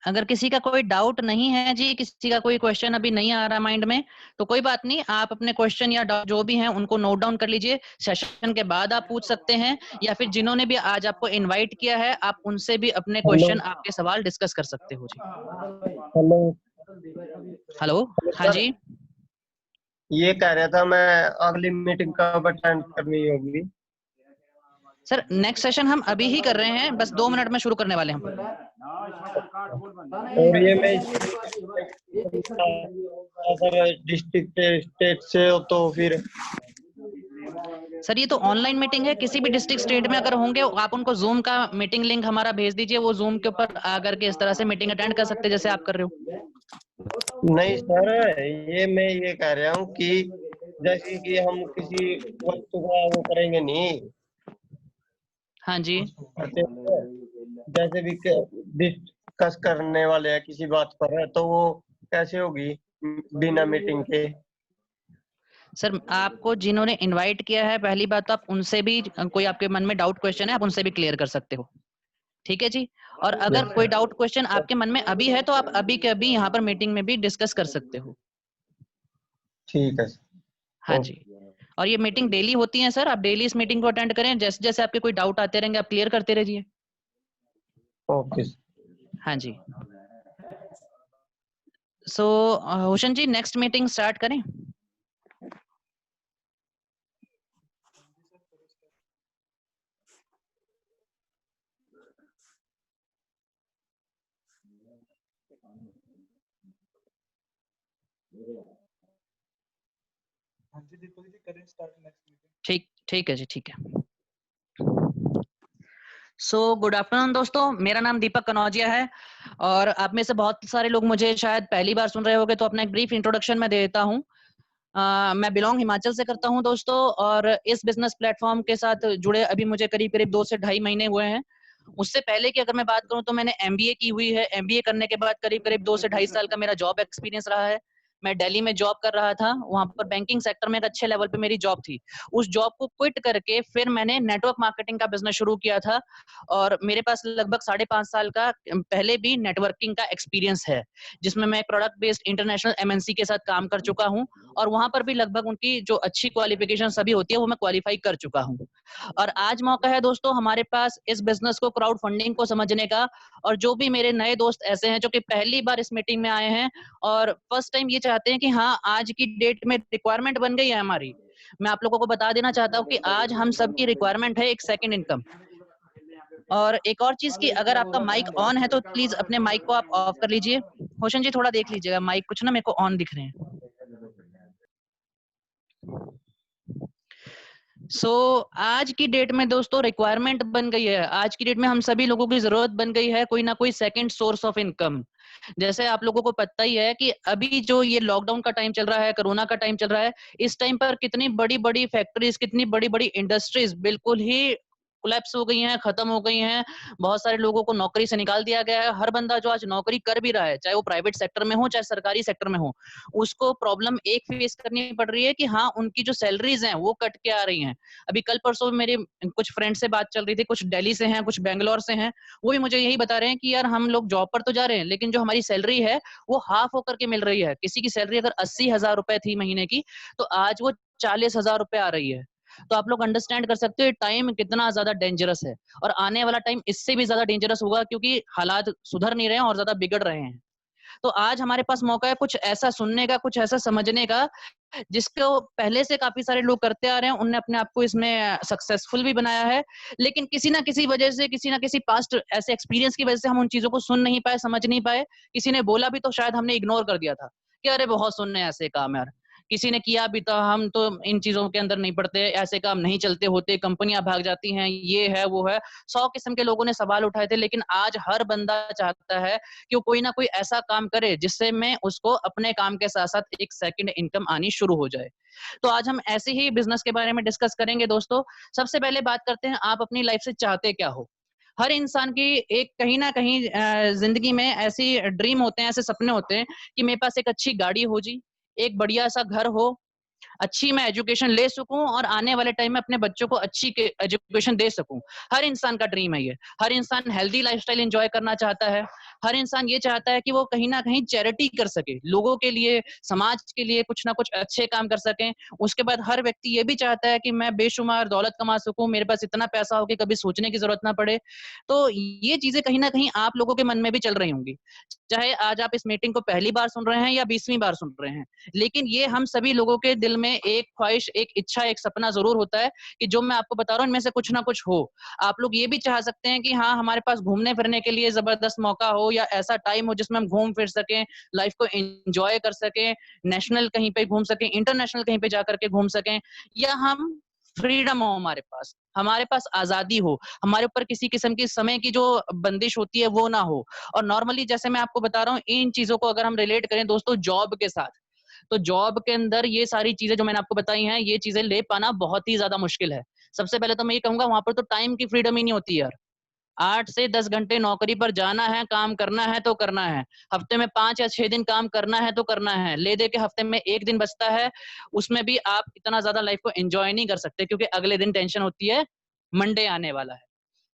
अगर किसी का कोई डाउट नहीं है जी, किसी का कोई क्वेश्चन अभी नहीं आ रहा माइंड में, तो कोई बात नहीं, आप अपने क्वेश्चन या डाउट जो भी हैं उनको नोट डाउन कर लीजिए। सेशन के बाद आप पूछ सकते हैं, या फिर जिन्होंने भी आज आपको इनवाइट किया है आप उनसे भी अपने क्वेश्चन, आपके सवाल डिस्कस कर सकते हो जी। हेलो हेलो, हाँ सर, जी। ये कह रहा था मैं अगली मीटिंग कब अटेंड करनी होगी? सर नेक्स्ट सेशन हम अभी ही कर रहे हैं, बस 2 मिनट में शुरू करने वाले हैं हम। और ये मैं अगर डिस्ट्रिक्ट स्टेट से हो तो फिर सर ये तो ऑनलाइन मीटिंग है, किसी भी डिस्ट्रिक्ट स्टेट में अगर होंगे आप उनको जूम का मीटिंग लिंक हमारा भेज दीजिए, वो जूम के ऊपर आकर के इस तरह से मीटिंग अटेंड कर सकते हैं जैसे आप कर रहे हो। नहीं सर, मैं ये कह रहा हूँ कि जैसे कि हम किसी वस्तु का वो करेंगे नहीं, हाँ जी। करते हैं, जैसे भी डिस्कस करने वाले हैं किसी बात पर है, तो वो कैसे होगी बिना मीटिंग के? सर आपको जिन्होंने इनवाइट किया है, पहली बात तो आप उनसे भी कोई आपके मन में डाउट क्वेश्चन है आप उनसे भी क्लियर कर सकते हो, ठीक है जी। और अगर कोई डाउट क्वेश्चन आपके मन में अभी है तो आप अभी के अभी यहाँ पर मीटिंग में भी डिस्कस कर सकते हो। ठीक है हाँ ओके। जी। और ये मीटिंग डेली होती है सर, आप डेली इस मीटिंग को अटेंड करें, जैसे जैसे आपके कोई डाउट आते रहेंगे आप क्लियर करते रहिए। ओके। हाँ जी। सो हुसन जी नेक्स्ट मीटिंग स्टार्ट करें। ठीक ठीक है जी, ठीक है। सो गुड आफ्टरनून दोस्तों, मेरा नाम दीपक कनौजिया है और आप में से बहुत सारे लोग मुझे शायद पहली बार सुन रहे होंगे, तो अपना एक ब्रीफ इंट्रोडक्शन मैं दे देता हूँ। मैं बिलोंग हिमाचल से करता हूँ दोस्तों, और इस बिजनेस प्लेटफॉर्म के साथ जुड़े अभी मुझे करीब करीब 2 से ढाई महीने हुए हैं। उससे पहले की अगर मैं बात करूँ तो मैंने एमबीए की हुई है। एमबीए करने के बाद करीब करीब 2 से ढाई साल का मेरा जॉब एक्सपीरियंस रहा है। मैं दिल्ली में जॉब कर रहा था, वहां पर बैंकिंग सेक्टर में एक अच्छे लेवल पे मेरी जॉब थी। उस जॉब को क्विट करके फिर मैंने नेटवर्क मार्केटिंग का बिजनेस शुरू किया था, और मेरे पास लगभग 5.5 साल का पहले भी नेटवर्किंग का एक्सपीरियंस है, जिसमें मैं प्रोडक्ट बेस्ड इंटरनेशनल एमएनसी के साथ काम कर चुका हूं, और वहां पर भी लगभग उनकी जो अच्छी क्वालिफिकेशन सभी होती है वो मैं क्वालिफाई कर चुका हूं। और आज मौका है दोस्तों हमारे पास इस बिजनेस को, क्राउड फंडिंग को समझने का। और जो भी मेरे नए दोस्त ऐसे हैं जो कि पहली बार इस मीटिंग में आए हैं और फर्स्ट टाइम ये चाहते हैं कि हाँ आज की डेट में रिक्वायरमेंट बन गई है हमारी, मैं आप लोगों को बता देना चाहता हूँ कि आज हम सबकी रिक्वायरमेंट है एक सेकंड इनकम। और एक और चीज की, अगर आपका माइक ऑन है तो प्लीज अपने माइक को आप ऑफ कर लीजिए। होशन जी थोड़ा देख लीजिएगा, माइक कुछ ना मेरे को ऑन दिख रहे हैं। आज की डेट में दोस्तों रिक्वायरमेंट बन गई है, आज की डेट में हम सभी लोगों की जरूरत बन गई है कोई ना कोई सेकंड सोर्स ऑफ इनकम। जैसे आप लोगों को पता ही है कि अभी जो ये लॉकडाउन का टाइम चल रहा है, कोरोना का टाइम चल रहा है, इस टाइम पर कितनी बड़ी बड़ी फैक्ट्रीज, कितनी बड़ी बड़ी इंडस्ट्रीज बिल्कुल ही कोलैप्स हो गई हैं, खत्म हो गई हैं। बहुत सारे लोगों को नौकरी से निकाल दिया गया है। हर बंदा जो आज नौकरी कर भी रहा है, चाहे वो प्राइवेट सेक्टर में हो चाहे सरकारी सेक्टर में हो, उसको प्रॉब्लम एक फेस करनी पड़ रही है कि हाँ उनकी जो सैलरीज हैं वो कट के आ रही हैं। अभी कल परसों मेरे कुछ फ्रेंड से बात चल रही थी, कुछ दिल्ली से हैं, कुछ बेंगलोर से हैं, वो भी मुझे यही बता रहे हैं कि यार हम लोग जॉब पर तो जा रहे हैं लेकिन जो हमारी सैलरी है वो हाफ होकर के मिल रही है। किसी की सैलरी अगर 80,000 रुपए थी महीने की, तो आज वो 40,000 रुपए आ रही है। तो आप लोग अंडरस्टैंड कर सकते हो टाइम कितना ज्यादा डेंजरस है, और आने वाला टाइम इससे भी ज्यादा डेंजरस होगा क्योंकि हालात सुधर नहीं रहे हैं और ज्यादा बिगड़ रहे हैं। तो आज हमारे पास मौका है कुछ ऐसा सुनने का, कुछ ऐसा समझने का जिसको पहले से काफी सारे लोग करते आ रहे हैं, उनने अपने आप को इसमें सक्सेसफुल भी बनाया है, लेकिन किसी ना किसी वजह से, किसी ना किसी पास्ट ऐसे एक्सपीरियंस की वजह से हम उन चीजों को सुन नहीं पाए, समझ नहीं पाए। किसी ने बोला भी तो शायद हमने इग्नोर कर दिया था कि अरे बहुत सुनने ऐसे काम यार। किसी ने किया भी था, हम तो इन चीजों के अंदर नहीं पड़ते, ऐसे काम नहीं चलते होते, कंपनियां भाग जाती हैं, ये है वो है। 100 किस्म के लोगों ने सवाल उठाए थे, लेकिन आज हर बंदा चाहता है कि वो कोई ना कोई ऐसा काम करे जिससे मैं उसको अपने काम के साथ साथ एक सेकंड इनकम आनी शुरू हो जाए। तो आज हम ऐसे ही बिजनेस के बारे में डिस्कस करेंगे दोस्तों। सबसे पहले बात करते हैं, आप अपनी लाइफ से चाहते क्या हो। हर इंसान की एक कहीं ना कहीं जिंदगी में ऐसी ड्रीम होते हैं, ऐसे सपने होते हैं कि मेरे पास एक अच्छी गाड़ी हो जी, एक बढ़िया सा घर हो, अच्छी मैं एजुकेशन ले सकूं और आने वाले टाइम में अपने बच्चों को अच्छी एजुकेशन दे सकूं। हर इंसान का ड्रीम है ये। हर इंसान हेल्दी लाइफस्टाइल एंजॉय करना चाहता है। हर इंसान ये चाहता है कि वो कहीं ना कहीं चैरिटी कर सके, लोगों के लिए, समाज के लिए कुछ ना कुछ अच्छे काम कर सकें। उसके बाद हर व्यक्ति ये भी चाहता है कि मैं बेशुमार दौलत कमा सकूं, मेरे पास इतना पैसा हो कि कभी सोचने की जरूरत ना पड़े। तो ये चीजें कहीं ना कहीं आप लोगों के मन में भी चल रही होंगी, चाहे आज आप इस मीटिंग को पहली बार सुन रहे हैं या 20वीं बार सुन रहे हैं। लेकिन ये हम सभी लोगों के दिल में एक ख्वाहिश, एक इच्छा, एक सपना जरूर होता है कि जो मैं आपको बता रहा हूँ इनमें से कुछ ना कुछ हो। आप लोग ये भी चाह सकते हैं कि हाँ हमारे पास घूमने फिरने के लिए जबरदस्त मौका हो, या ऐसा टाइम हो जिसमें हम घूम फिर सकें, लाइफ को एंजॉय कर सकें, नेशनल कहीं पे घूम सकें, इंटरनेशनल कहीं पे जाकर के घूम सकें, या हम फ्रीडम हो हमारे पास आजादी हो, हमारे ऊपर किसी किस्म की समय की जो बंदिश होती है वो ना हो। और नॉर्मली जैसे मैं आपको बता रहा हूँ, इन चीजों को अगर हम रिलेट करें दोस्तों जॉब के साथ, तो जॉब के अंदर ये सारी चीजें जो मैंने आपको बताई हैं, ये चीजें ले पाना बहुत ही ज्यादा मुश्किल है। सबसे पहले तो मैं ये कहूंगा, वहां पर तो टाइम की फ्रीडम ही नहीं होती यार। 8 से 10 घंटे नौकरी पर जाना है, काम करना है तो करना है। हफ्ते में 5 या 6 दिन काम करना है तो करना है। ले दे के हफ्ते में 1 दिन बचता है, उसमें भी आप इतना ज़्यादा लाइफ को एन्जॉय नहीं कर सकते, क्योंकि अगले दिन टेंशन होती है, मंडे आने वाला है।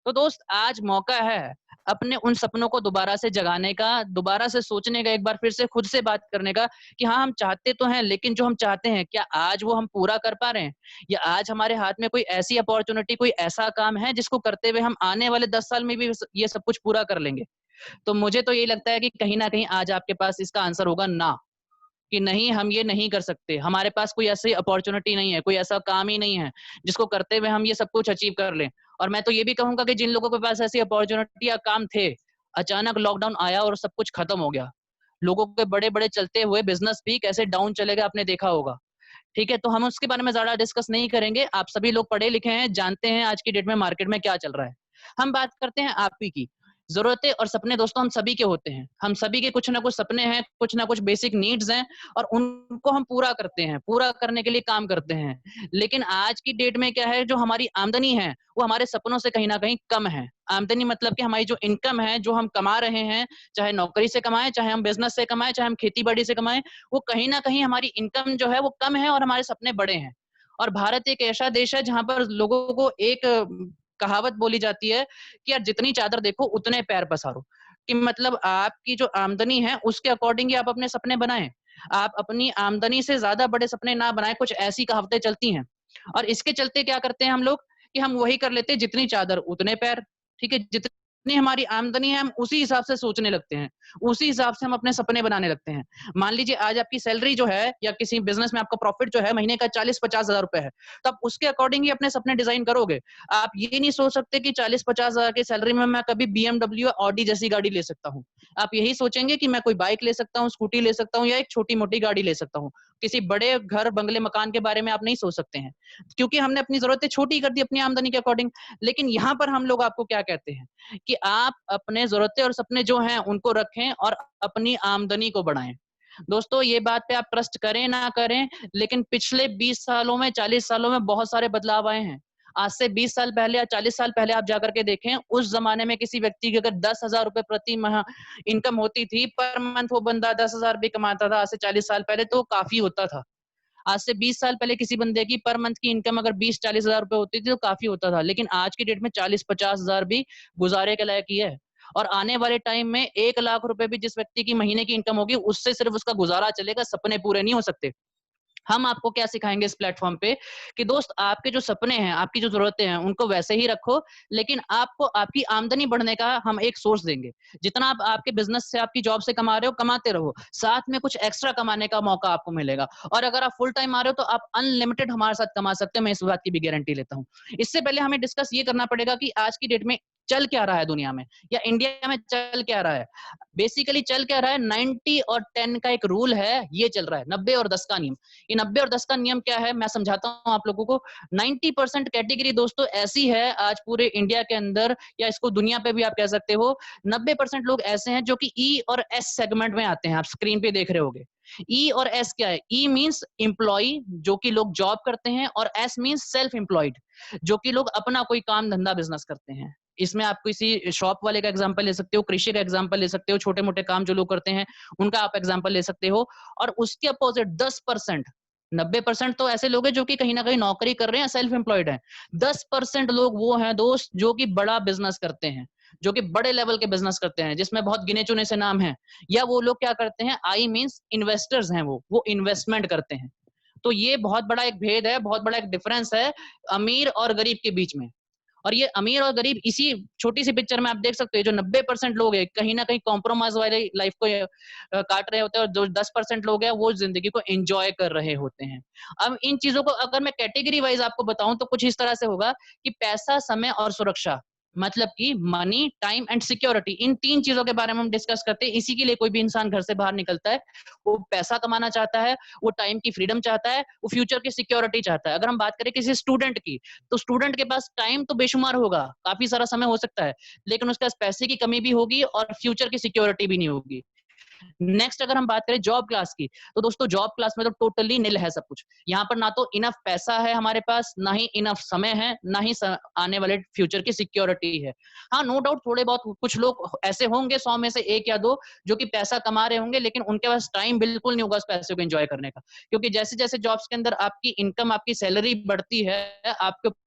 तो दोस्त आज मौका है अपने उन सपनों को दोबारा से जगाने का, दोबारा से सोचने का, एक बार फिर से खुद से बात करने का कि हाँ, हम चाहते तो हैं, लेकिन जो हम चाहते हैं क्या आज वो हम पूरा कर पा रहे हैं? या आज हमारे हाथ में कोई ऐसी अपॉर्चुनिटी, कोई ऐसा काम है जिसको करते हुए हम आने वाले 10 साल में भी ये सब कुछ पूरा कर लेंगे? तो मुझे तो यही लगता है कि कहीं न कहीं आज आपके पास इसका आंसर होगा ना। कि नहीं, हम ये नहीं कर सकते, हमारे पास कोई ऐसी अपॉर्चुनिटी नहीं है, कोई ऐसा काम ही नहीं है जिसको करते हुए हम ये सब कुछ अचीव कर लें। और मैं तो ये भी कहूंगा कि जिन लोगों के पास ऐसी अपॉर्चुनिटी या काम थे, अचानक लॉकडाउन आया और सब कुछ खत्म हो गया। लोगों के बड़े बड़े चलते हुए बिजनेस भी कैसे डाउन चलेगा आपने देखा होगा। ठीक है, तो हम उसके बारे में ज्यादा डिस्कस नहीं करेंगे। आप सभी लोग पढ़े लिखे हैं, जानते हैं आज की डेट में मार्केट में क्या चल रहा है। हम बात करते हैं आप ही की। जरूरतें और सपने दोस्तों हम सभी के होते हैं, हम सभी के कुछ ना कुछ सपने हैं, कुछ ना कुछ बेसिक नीड्स हैं, और उनको हम पूरा करते हैं, पूरा करने के लिए काम करते हैं। लेकिन आज की डेट में क्या है, जो हमारी आमदनी है वो हमारे सपनों से कहीं ना कहीं कम है। आमदनी मतलब कि हमारी जो इनकम है, जो हम कमा रहे हैं, चाहे नौकरी से कमाएं, चाहे हम बिजनेस से कमाएं, चाहे हम खेती बाड़ी से कमाएं, वो कहीं ना कहीं हमारी इनकम जो है वो कम है और हमारे सपने बड़े हैं। और भारत एक ऐसा देश है जहां पर लोगों को एक कहावत बोली जाती है कि यार जितनी चादर देखो उतने पैर पसारो। कि मतलब आपकी जो आमदनी है उसके अकॉर्डिंग ही आप अपने सपने बनाएं। आप अपनी आमदनी से ज्यादा बड़े सपने ना बनाएं, कुछ ऐसी कहावतें चलती हैं। और इसके चलते क्या करते हैं हम लोग कि हम वही कर लेते हैं, जितनी चादर उतने पैर। ठीक है, जितनी हमारी आमदनी है हम उसी हिसाब से सोचने लगते हैं, उसी हिसाब से हम अपने सपने बनाने लगते हैं। मान लीजिए आज आपकी सैलरी जो है या किसी बिजनेस में आपका प्रॉफिट जो है महीने का 40-50 हजार रुपए है, तो आप उसके अकॉर्डिंग ही अपने सपने डिजाइन करोगे। आप ये नहीं सोच सकते कि 40-50 हजार की सैलरी में मैं कभी BMW या ऑडी जैसी गाड़ी ले सकता हूँ। आप यही सोचेंगे कि मैं कोई बाइक ले सकता हूँ, स्कूटी ले सकता हूँ, या एक छोटी मोटी गाड़ी ले सकता हूँ। किसी बड़े घर बंगले मकान के बारे में आप नहीं सोच सकते हैं, क्योंकि हमने अपनी जरूरतें छोटी कर दी अपनी आमदनी के अकॉर्डिंग। लेकिन यहाँ पर हम लोग आपको क्या कहते हैं कि आप अपने जरूरतें और सपने जो हैं उनको रखें और अपनी आमदनी को बढ़ाएं। दोस्तों ये बात पे आप ट्रस्ट करें ना करें, लेकिन पिछले 20 सालों में, 40 सालों में बहुत सारे बदलाव आए हैं। आज से 20 साल पहले या 40 साल पहले आप जाकर के देखें, उस जमाने में किसी व्यक्ति की अगर 10,000 रुपए प्रति माह इनकम होती थी, पर मंथ वो बंदा 10,000 भी कमाता था आज से 40 साल पहले, तो काफी होता था। आज से 20 साल पहले किसी बंदे की पर मंथ की इनकम अगर 20-40 हजार रुपए होती थी तो काफी होता था, लेकिन आज की डेट में 40-50 हजार भी गुजारे के लायक ही है। और आने वाले टाइम में 1 लाख रुपए भी जिस व्यक्ति की महीने की इनकम होगी उससे सिर्फ उसका गुजारा चलेगा, सपने पूरे नहीं हो सकते। हम आपको क्या सिखाएंगे इस प्लेटफॉर्म पे कि दोस्त आपके जो सपने हैं, आपकी जो जरूरतें हैं उनको वैसे ही रखो, लेकिन आपको आपकी आमदनी बढ़ने का हम एक सोर्स देंगे। जितना आप आपके बिजनेस से, आपकी जॉब से कमा रहे हो, कमाते रहो, साथ में कुछ एक्स्ट्रा कमाने का मौका आपको मिलेगा। और अगर आप फुल टाइम आ रहे हो तो आप अनलिमिटेड हमारे साथ कमा सकते हो, मैं इस बात की भी गारंटी लेता हूँ। इससे पहले हमें डिस्कस ये करना पड़ेगा कि आज की डेट में चल क्या रहा है दुनिया में, या इंडिया में चल क्या रहा है। बेसिकली चल क्या रहा है, 90 और 10 का एक रूल है, ये चल रहा है, 90 और 10 का नियम। ये 90 और 10 का नियम क्या है मैं समझाता हूँ आप लोगों को। 90% कैटेगरी दोस्तों ऐसी है आज पूरे इंडिया के अंदर, या इसको दुनिया पे भी आप कह सकते हो, 90% लोग ऐसे हैं जो कि ई और एस सेगमेंट में आते हैं। आप स्क्रीन पे देख रहे होगे, ई और एस क्या है। ई मींस एम्प्लॉय, जो कि लोग जॉब करते हैं, और एस मींस सेल्फ एम्प्लॉयड, जो कि लोग अपना कोई काम धंधा बिजनेस करते हैं। इसमें आप किसी शॉप वाले का एग्जांपल ले सकते हो, कृषि का एग्जांपल ले सकते हो, छोटे मोटे काम जो लोग करते हैं उनका आप एग्जांपल ले सकते हो। और उसके अपोजिट 10%, 90% तो ऐसे लोग हैं जो कि कहीं ना कहीं नौकरी कर रहे हैं, सेल्फ एम्प्लॉयड हैं। 10% लोग वो हैं दोस्त जो कि बड़ा बिजनेस करते हैं, जो कि बड़े लेवल के बिजनेस करते हैं, जिसमें बहुत गिने चुने से नाम हैं। या वो लोग क्या करते हैं, आई मींस इन्वेस्टर्स हैं, वो इन्वेस्टमेंट करते हैं। तो ये बहुत बड़ा एक भेद है, बहुत बड़ा एक डिफरेंस है अमीर और गरीब के बीच में। और ये अमीर और गरीब इसी छोटी सी पिक्चर में आप देख सकते हो। जो 90% लोग हैं कहीं ना कहीं कॉम्प्रोमाइज वाले लाइफ को काट रहे होते हैं, और जो 10% लोग हैं वो जिंदगी को एंजॉय कर रहे होते हैं। अब इन चीजों को अगर मैं कैटेगरी वाइज आपको बताऊं तो कुछ इस तरह से होगा कि पैसा, समय और सुरक्षा, मतलब कि मनी, टाइम एंड सिक्योरिटी, इन 3 चीजों के बारे में हम डिस्कस करते हैं। इसी के लिए कोई भी इंसान घर से बाहर निकलता है, वो पैसा कमाना चाहता है, वो टाइम की फ्रीडम चाहता है, वो फ्यूचर की सिक्योरिटी चाहता है। अगर हम बात करें किसी स्टूडेंट की, तो स्टूडेंट के पास टाइम तो बेशुमार होगा, काफी सारा समय हो सकता है, लेकिन उसके पास पैसे की कमी भी होगी और फ्यूचर की सिक्योरिटी भी नहीं होगी। नेक्स्ट अगर हम बात करें जॉब क्लास की, तो दोस्तों जॉब क्लास में तो टोटली निल है सब कुछ। यहाँ पर ना तो इनफ पैसा है हमारे पास, ना ही इनफ समय है, ना ही आने वाले फ्यूचर की सिक्योरिटी है। हाँ, नो डाउट थोड़े बहुत कुछ लोग ऐसे होंगे, 100 में से 1 या 2, जो कि पैसा कमा रहे होंगे, लेकिन उनके पास टाइम बिल्कुल नहीं होगा उस पैसे को एंजॉय करने का। क्योंकि जैसे जैसे जॉब्स के अंदर आपकी इनकम, आपकी सैलरी बढ़ती है, आपके ऊपर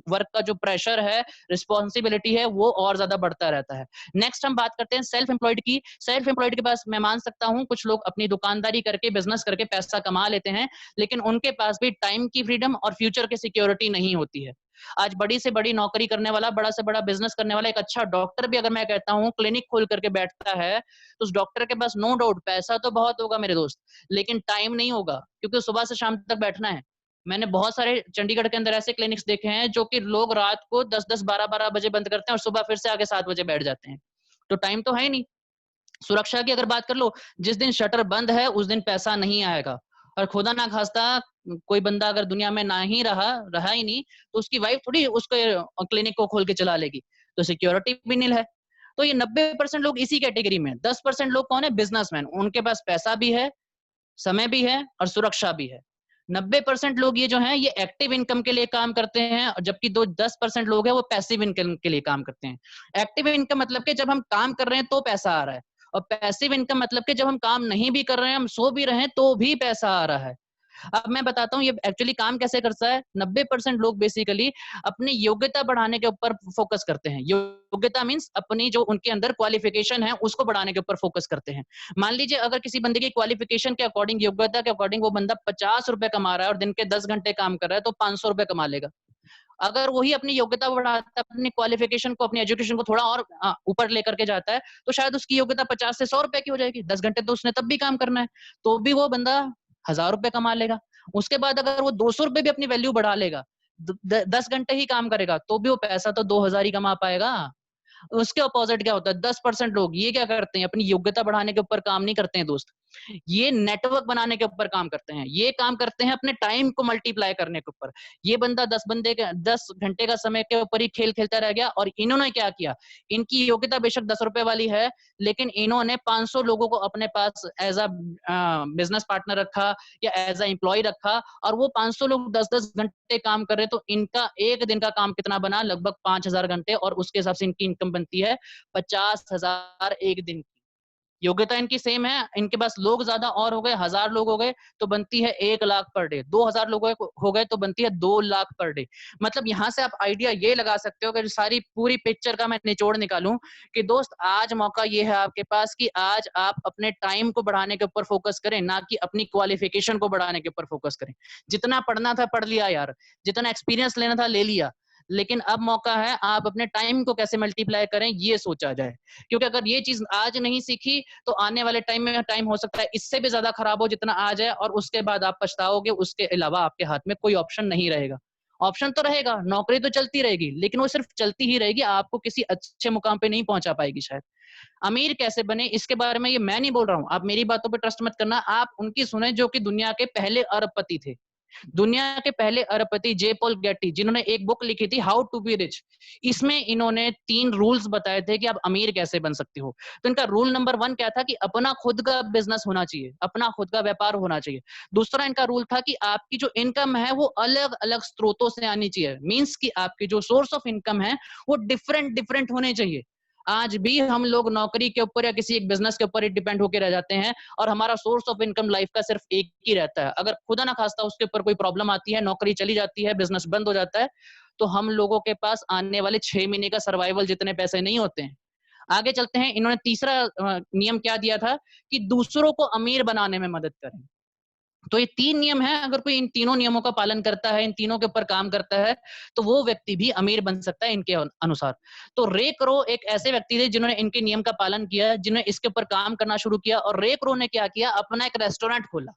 वर्क का जो प्रेशर है, रिस्पॉन्सिबिलिटी है, वो और ज्यादा बढ़ता रहता है। नेक्स्ट हम बात करते हैं सेल्फ एम्प्लॉयड की। सेल्फ एम्प्लॉयड के पास मैं मान सकता हूं कुछ लोग अपनी दुकानदारी करके, बिजनेस करके पैसा कमा लेते हैं, लेकिन उनके पास भी टाइम की फ्रीडम और फ्यूचर की सिक्योरिटी नहीं होती है। आज बड़ी से बड़ी नौकरी करने वाला, बड़ा से बड़ा बिजनेस करने वाला, एक अच्छा डॉक्टर भी अगर मैं कहता हूं क्लिनिक खोल करके बैठता है, तो उस डॉक्टर के पास नो डाउट पैसा तो बहुत होगा मेरे दोस्त, लेकिन टाइम नहीं होगा, क्योंकि सुबह से शाम तक बैठना है। मैंने बहुत सारे चंडीगढ़ के अंदर ऐसे क्लिनिक्स देखे हैं जो कि लोग रात को 10-10, 12-12 बजे बंद करते हैं और सुबह फिर से आके 7 बजे बैठ जाते हैं। तो टाइम तो है ही नहीं। सुरक्षा की अगर बात कर लो, जिस दिन शटर बंद है उस दिन पैसा नहीं आएगा। और खुदा ना खास्ता कोई बंदा अगर दुनिया में ना ही रहा ही नहीं, तो उसकी वाइफ थोड़ी उसके क्लिनिक को खोल के चला लेगी, तो सिक्योरिटी भी नील है। तो ये 90% लोग इसी कैटेगरी में। 10% लोग कौन है? बिजनेसमैन। उनके पास पैसा भी है, समय भी है और सुरक्षा भी है। 90% लोग ये जो हैं, ये एक्टिव इनकम के लिए काम करते हैं, और जबकि 10% लोग हैं वो पैसिव इनकम के लिए काम करते हैं। एक्टिव इनकम मतलब कि जब हम काम कर रहे हैं तो पैसा आ रहा है, और पैसिव इनकम मतलब कि जब हम काम नहीं भी कर रहे हैं, हम सो भी रहे हैं तो भी पैसा आ रहा है। अब मैं बताता हूँ ये एक्चुअली काम कैसे करता है। 90% लोग बेसिकली अपनी योग्यता बढ़ाने के ऊपर फोकस करते हैं। योग्यता मीन्स अपनी जो उनके अंदर क्वालिफिकेशन है उसको बढ़ाने के ऊपर फोकस करते हैं। मान लीजिए अगर किसी बंदे की क्वालिफिकेशन के अकॉर्डिंग, योग्यता के अकॉर्डिंग वो बंदा 50 रुपए कमा रहा है और दिन के 10 घंटे काम कर रहा है, तो 500 रुपए कमा लेगा। अगर वही अपनी योग्यता बढ़ाता है, अपनी क्वालिफिकेशन को, अपनी एजुकेशन को थोड़ा और ऊपर लेकर के जाता है, तो शायद उसकी योग्यता 50 से 100 रुपए की हो जाएगी। 10 घंटे तो उसने तब भी काम करना है, तो भी वो बंदा 1000 रुपए कमा लेगा। उसके बाद अगर वो 200 रुपए भी अपनी वैल्यू बढ़ा लेगा, 10 घंटे ही काम करेगा, तो भी वो पैसा तो 2000 ही कमा पाएगा। उसके अपोजिट क्या होता है? 10% लोग ये क्या करते हैं? अपनी योग्यता बढ़ाने के ऊपर काम नहीं करते हैं दोस्त, ये नेटवर्क बनाने के ऊपर काम करते हैं। ये काम करते हैं अपने टाइम को मल्टीप्लाई करने के ऊपर। ये बंदा 10 घंटे का समय के ऊपर ही खेल खेलता रह गया, और इन्होंने क्या किया? इनकी योग्यता बेशक 10 रुपए वाली है, लेकिन इन्होंने 500 लोगों को अपने पास एज अ बिजनेस पार्टनर रखा या एज अ एम्प्लॉय रखा, और वो 500 लोग 10-10 घंटे काम कर रहे, तो इनका एक दिन का काम कितना बना? लगभग 5000 घंटे, और उसके हिसाब से इनकी इनकम बनती है 50,000 एक दिन की। योग्यता इनकी सेम है, इनके पास लोग ज्यादा और हो गए, 1000 लोग हो गए तो बनती है 1 लाख पर डे, 2000 लोग हो गए तो बनती है 2 लाख पर डे। मतलब यहाँ से आप आइडिया ये लगा सकते हो कि सारी पूरी पिक्चर का मैं निचोड़ निकालूं, कि दोस्त आज मौका ये है आपके पास कि आज आप अपने टाइम को बढ़ाने के ऊपर फोकस करें, ना कि अपनी क्वालिफिकेशन को बढ़ाने के ऊपर फोकस करें। जितना पढ़ना था पढ़ लिया यार, जितना एक्सपीरियंस लेना था ले लिया, लेकिन अब मौका है आप अपने टाइम को कैसे मल्टीप्लाई करें, ये सोचा जाए। क्योंकि अगर ये चीज आज नहीं सीखी, तो आने वाले टाइम में टाइम हो सकता है इससे भी ज्यादा खराब हो जितना आज है, और उसके बाद आप पछताओगे। उसके अलावा आपके हाथ में कोई ऑप्शन नहीं रहेगा। ऑप्शन तो रहेगा, नौकरी तो चलती रहेगी, लेकिन वो सिर्फ चलती ही रहेगी, आपको किसी अच्छे मुकाम पे नहीं पहुंचा पाएगी शायद। अमीर कैसे बने इसके बारे में ये मैं नहीं बोल रहा हूँ, आप मेरी बातों पे ट्रस्ट मत करना, आप उनकी सुने जो कि दुनिया के पहले अरबपति थे। दुनिया के पहले अरबपति जे पॉल गेटी, जिन्होंने एक बुक लिखी थी हाउ टू बी रिच। इसमें इन्होंने 3 रूल्स बताए थे कि आप अमीर कैसे बन सकते हो। तो इनका रूल नंबर 1 क्या था? कि अपना खुद का बिजनेस होना चाहिए, अपना खुद का व्यापार होना चाहिए। दूसरा इनका रूल था कि आपकी जो इनकम है वो अलग अलग स्रोतों से आनी चाहिए। मींस कि आपकी जो सोर्स ऑफ इनकम है वो डिफरेंट डिफरेंट होने चाहिए। आज भी हम लोग नौकरी के ऊपर या किसी एक बिजनेस के ऊपर ही डिपेंड होकर रह जाते हैं, और हमारा सोर्स ऑफ इनकम लाइफ का सिर्फ एक ही रहता है। अगर खुदा ना खास्ता उसके ऊपर कोई प्रॉब्लम आती है, नौकरी चली जाती है, बिजनेस बंद हो जाता है, तो हम लोगों के पास आने वाले 6 महीने का सर्वाइवल जितने पैसे नहीं होते हैं। आगे चलते हैं, इन्होंने तीसरा नियम क्या दिया था? कि दूसरों को अमीर बनाने में मदद करें। तो ये 3 नियम हैं, अगर कोई इन तीनों नियमों का पालन करता है, इन तीनों के ऊपर काम करता है, तो वो व्यक्ति भी अमीर बन सकता है इनके अनुसार। तो रे क्रो एक ऐसे व्यक्ति थे जिन्होंने इनके नियम का पालन किया, जिन्होंने इसके ऊपर काम करना शुरू किया, और रे क्रो ने क्या किया? अपना एक रेस्टोरेंट खोला।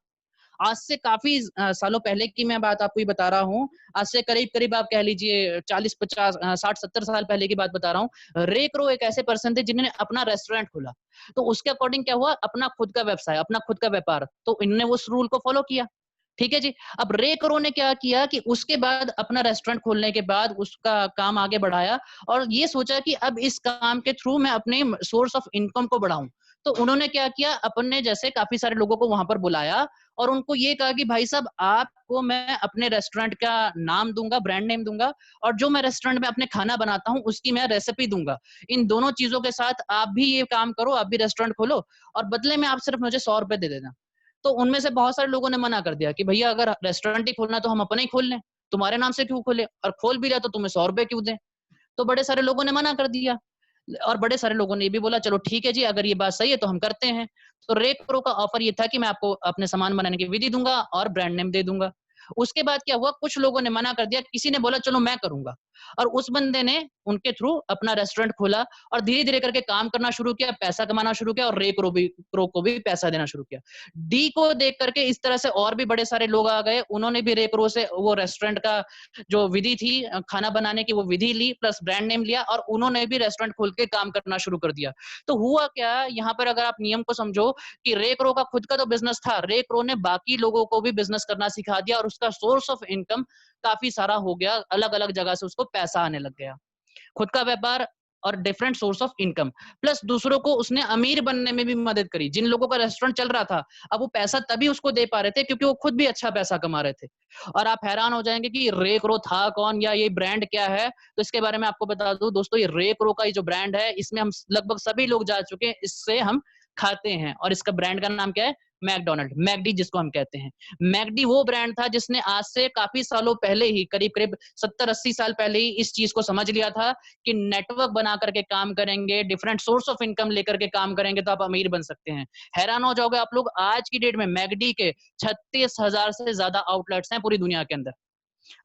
आज से काफी सालों पहले की मैं बात आपको ये बता रहा हूँ। आज से करीब आप कह लीजिए 40 50 60 70 साल पहले की बात बता रहा हूँ। रे क्रो एक ऐसे पर्सन थे जिन्होंने अपना रेस्टोरेंट खोला। तो उसके अकॉर्डिंग क्या हुआ, अपना खुद का व्यवसाय, अपना खुद का व्यापार, तो इनने उस रूल को फॉलो किया। ठीक है जी। अब रे क्रो ने क्या किया कि उसके बाद अपना रेस्टोरेंट खोलने के बाद उसका काम आगे बढ़ाया और ये सोचा कि अब इस काम के थ्रू मैं अपने सोर्स ऑफ इनकम को बढ़ाऊं। तो उन्होंने क्या किया, अपने जैसे काफी सारे लोगों को वहां पर बुलाया और उनको ये कहा कि भाई साहब आपको मैं अपने रेस्टोरेंट का नाम दूंगा, ब्रांड नेम दूंगा, और जो मैं रेस्टोरेंट में अपने खाना बनाता हूँ उसकी मैं रेसिपी दूंगा। इन दोनों चीजों के साथ आप भी ये काम करो, आप भी रेस्टोरेंट खोलो और बदले में आप सिर्फ मुझे 100 रुपए दे देना। तो उनमें से बहुत सारे लोगों ने मना कर दिया कि भैया अगर रेस्टोरेंट ही खोलना तो हम अपने ही खोल लें, तुम्हारे नाम से क्यों खोले, और खोल भी लिया तो तुम्हें 100 रुपए क्यों दें। तो बड़े सारे लोगों ने मना कर दिया और बड़े सारे लोगों ने ये भी बोला चलो ठीक है जी, अगर ये बात सही है तो हम करते हैं। तो रे प्रो का ऑफर ये था कि मैं आपको अपने सामान बनाने की विधि दूंगा और ब्रांड नेम दे दूंगा। उसके बाद क्या हुआ, कुछ लोगों ने मना कर दिया, किसी ने बोला चलो मैं करूंगा, और उस बंदे ने उनके थ्रू अपना रेस्टोरेंट खोला और धीरे धीरे करके काम करना शुरू किया, पैसा कमाना शुरू किया और रे प्रो को भी पैसा देना शुरू किया। डी को देख करके इस तरह से और भी बड़े सारे लोग आ गए, उन्होंने भी रे प्रो से वो रेस्टोरेंट का जो विधि थी खाना बनाने की वो विधि ली प्लस ब्रांड नेम लिया और उन्होंने भी रेस्टोरेंट खोल के काम करना शुरू कर दिया। तो हुआ क्या यहाँ पर, अगर आप नियम को समझो कि रे क्रो का खुद का तो बिजनेस था, रे क्रो ने बाकी लोगों को भी बिजनेस करना सिखा दिया और उसका सोर्स ऑफ इनकम काफी सारा हो गया, अलग अलग जगह से उसको पैसा आने लग गया। खुद का व्यापार और different source of income, plus दूसरों को उसने अमीर बनने में भी मदद करी। जिन लोगों का रेस्टोरेंट चल रहा था, अब वो पैसा तभी उसको दे पा रहे थे क्योंकि वो खुद भी अच्छा पैसा कमा रहे थे। और आप हैरान हो जाएंगे कि रे क्रो था कौन या ये ब्रांड क्या है। तो इसके बारे में आपको बता दूं दोस्तों, ये रे क्रो का ये जो ब्रांड है, इसमें हम लगभग सभी लोग जा चुके हैं, इससे हम खाते हैं। और इसका ब्रांड का नाम क्या है, मैकडोनल्ड, मैकडी जिसको हम कहते हैं। मैकडी वो ब्रांड था जिसने आज से काफी सालों पहले ही, करीब करीब 70-80 साल पहले ही इस चीज को समझ लिया था कि नेटवर्क बना करके काम करेंगे, डिफरेंट सोर्स ऑफ इनकम लेकर के काम करेंगे तो आप अमीर बन सकते हैं। हैरान हो जाओगे आप लोग, आज की डेट में मैकडी के 36,000 से ज्यादा आउटलेट्स हैं पूरी दुनिया के अंदर।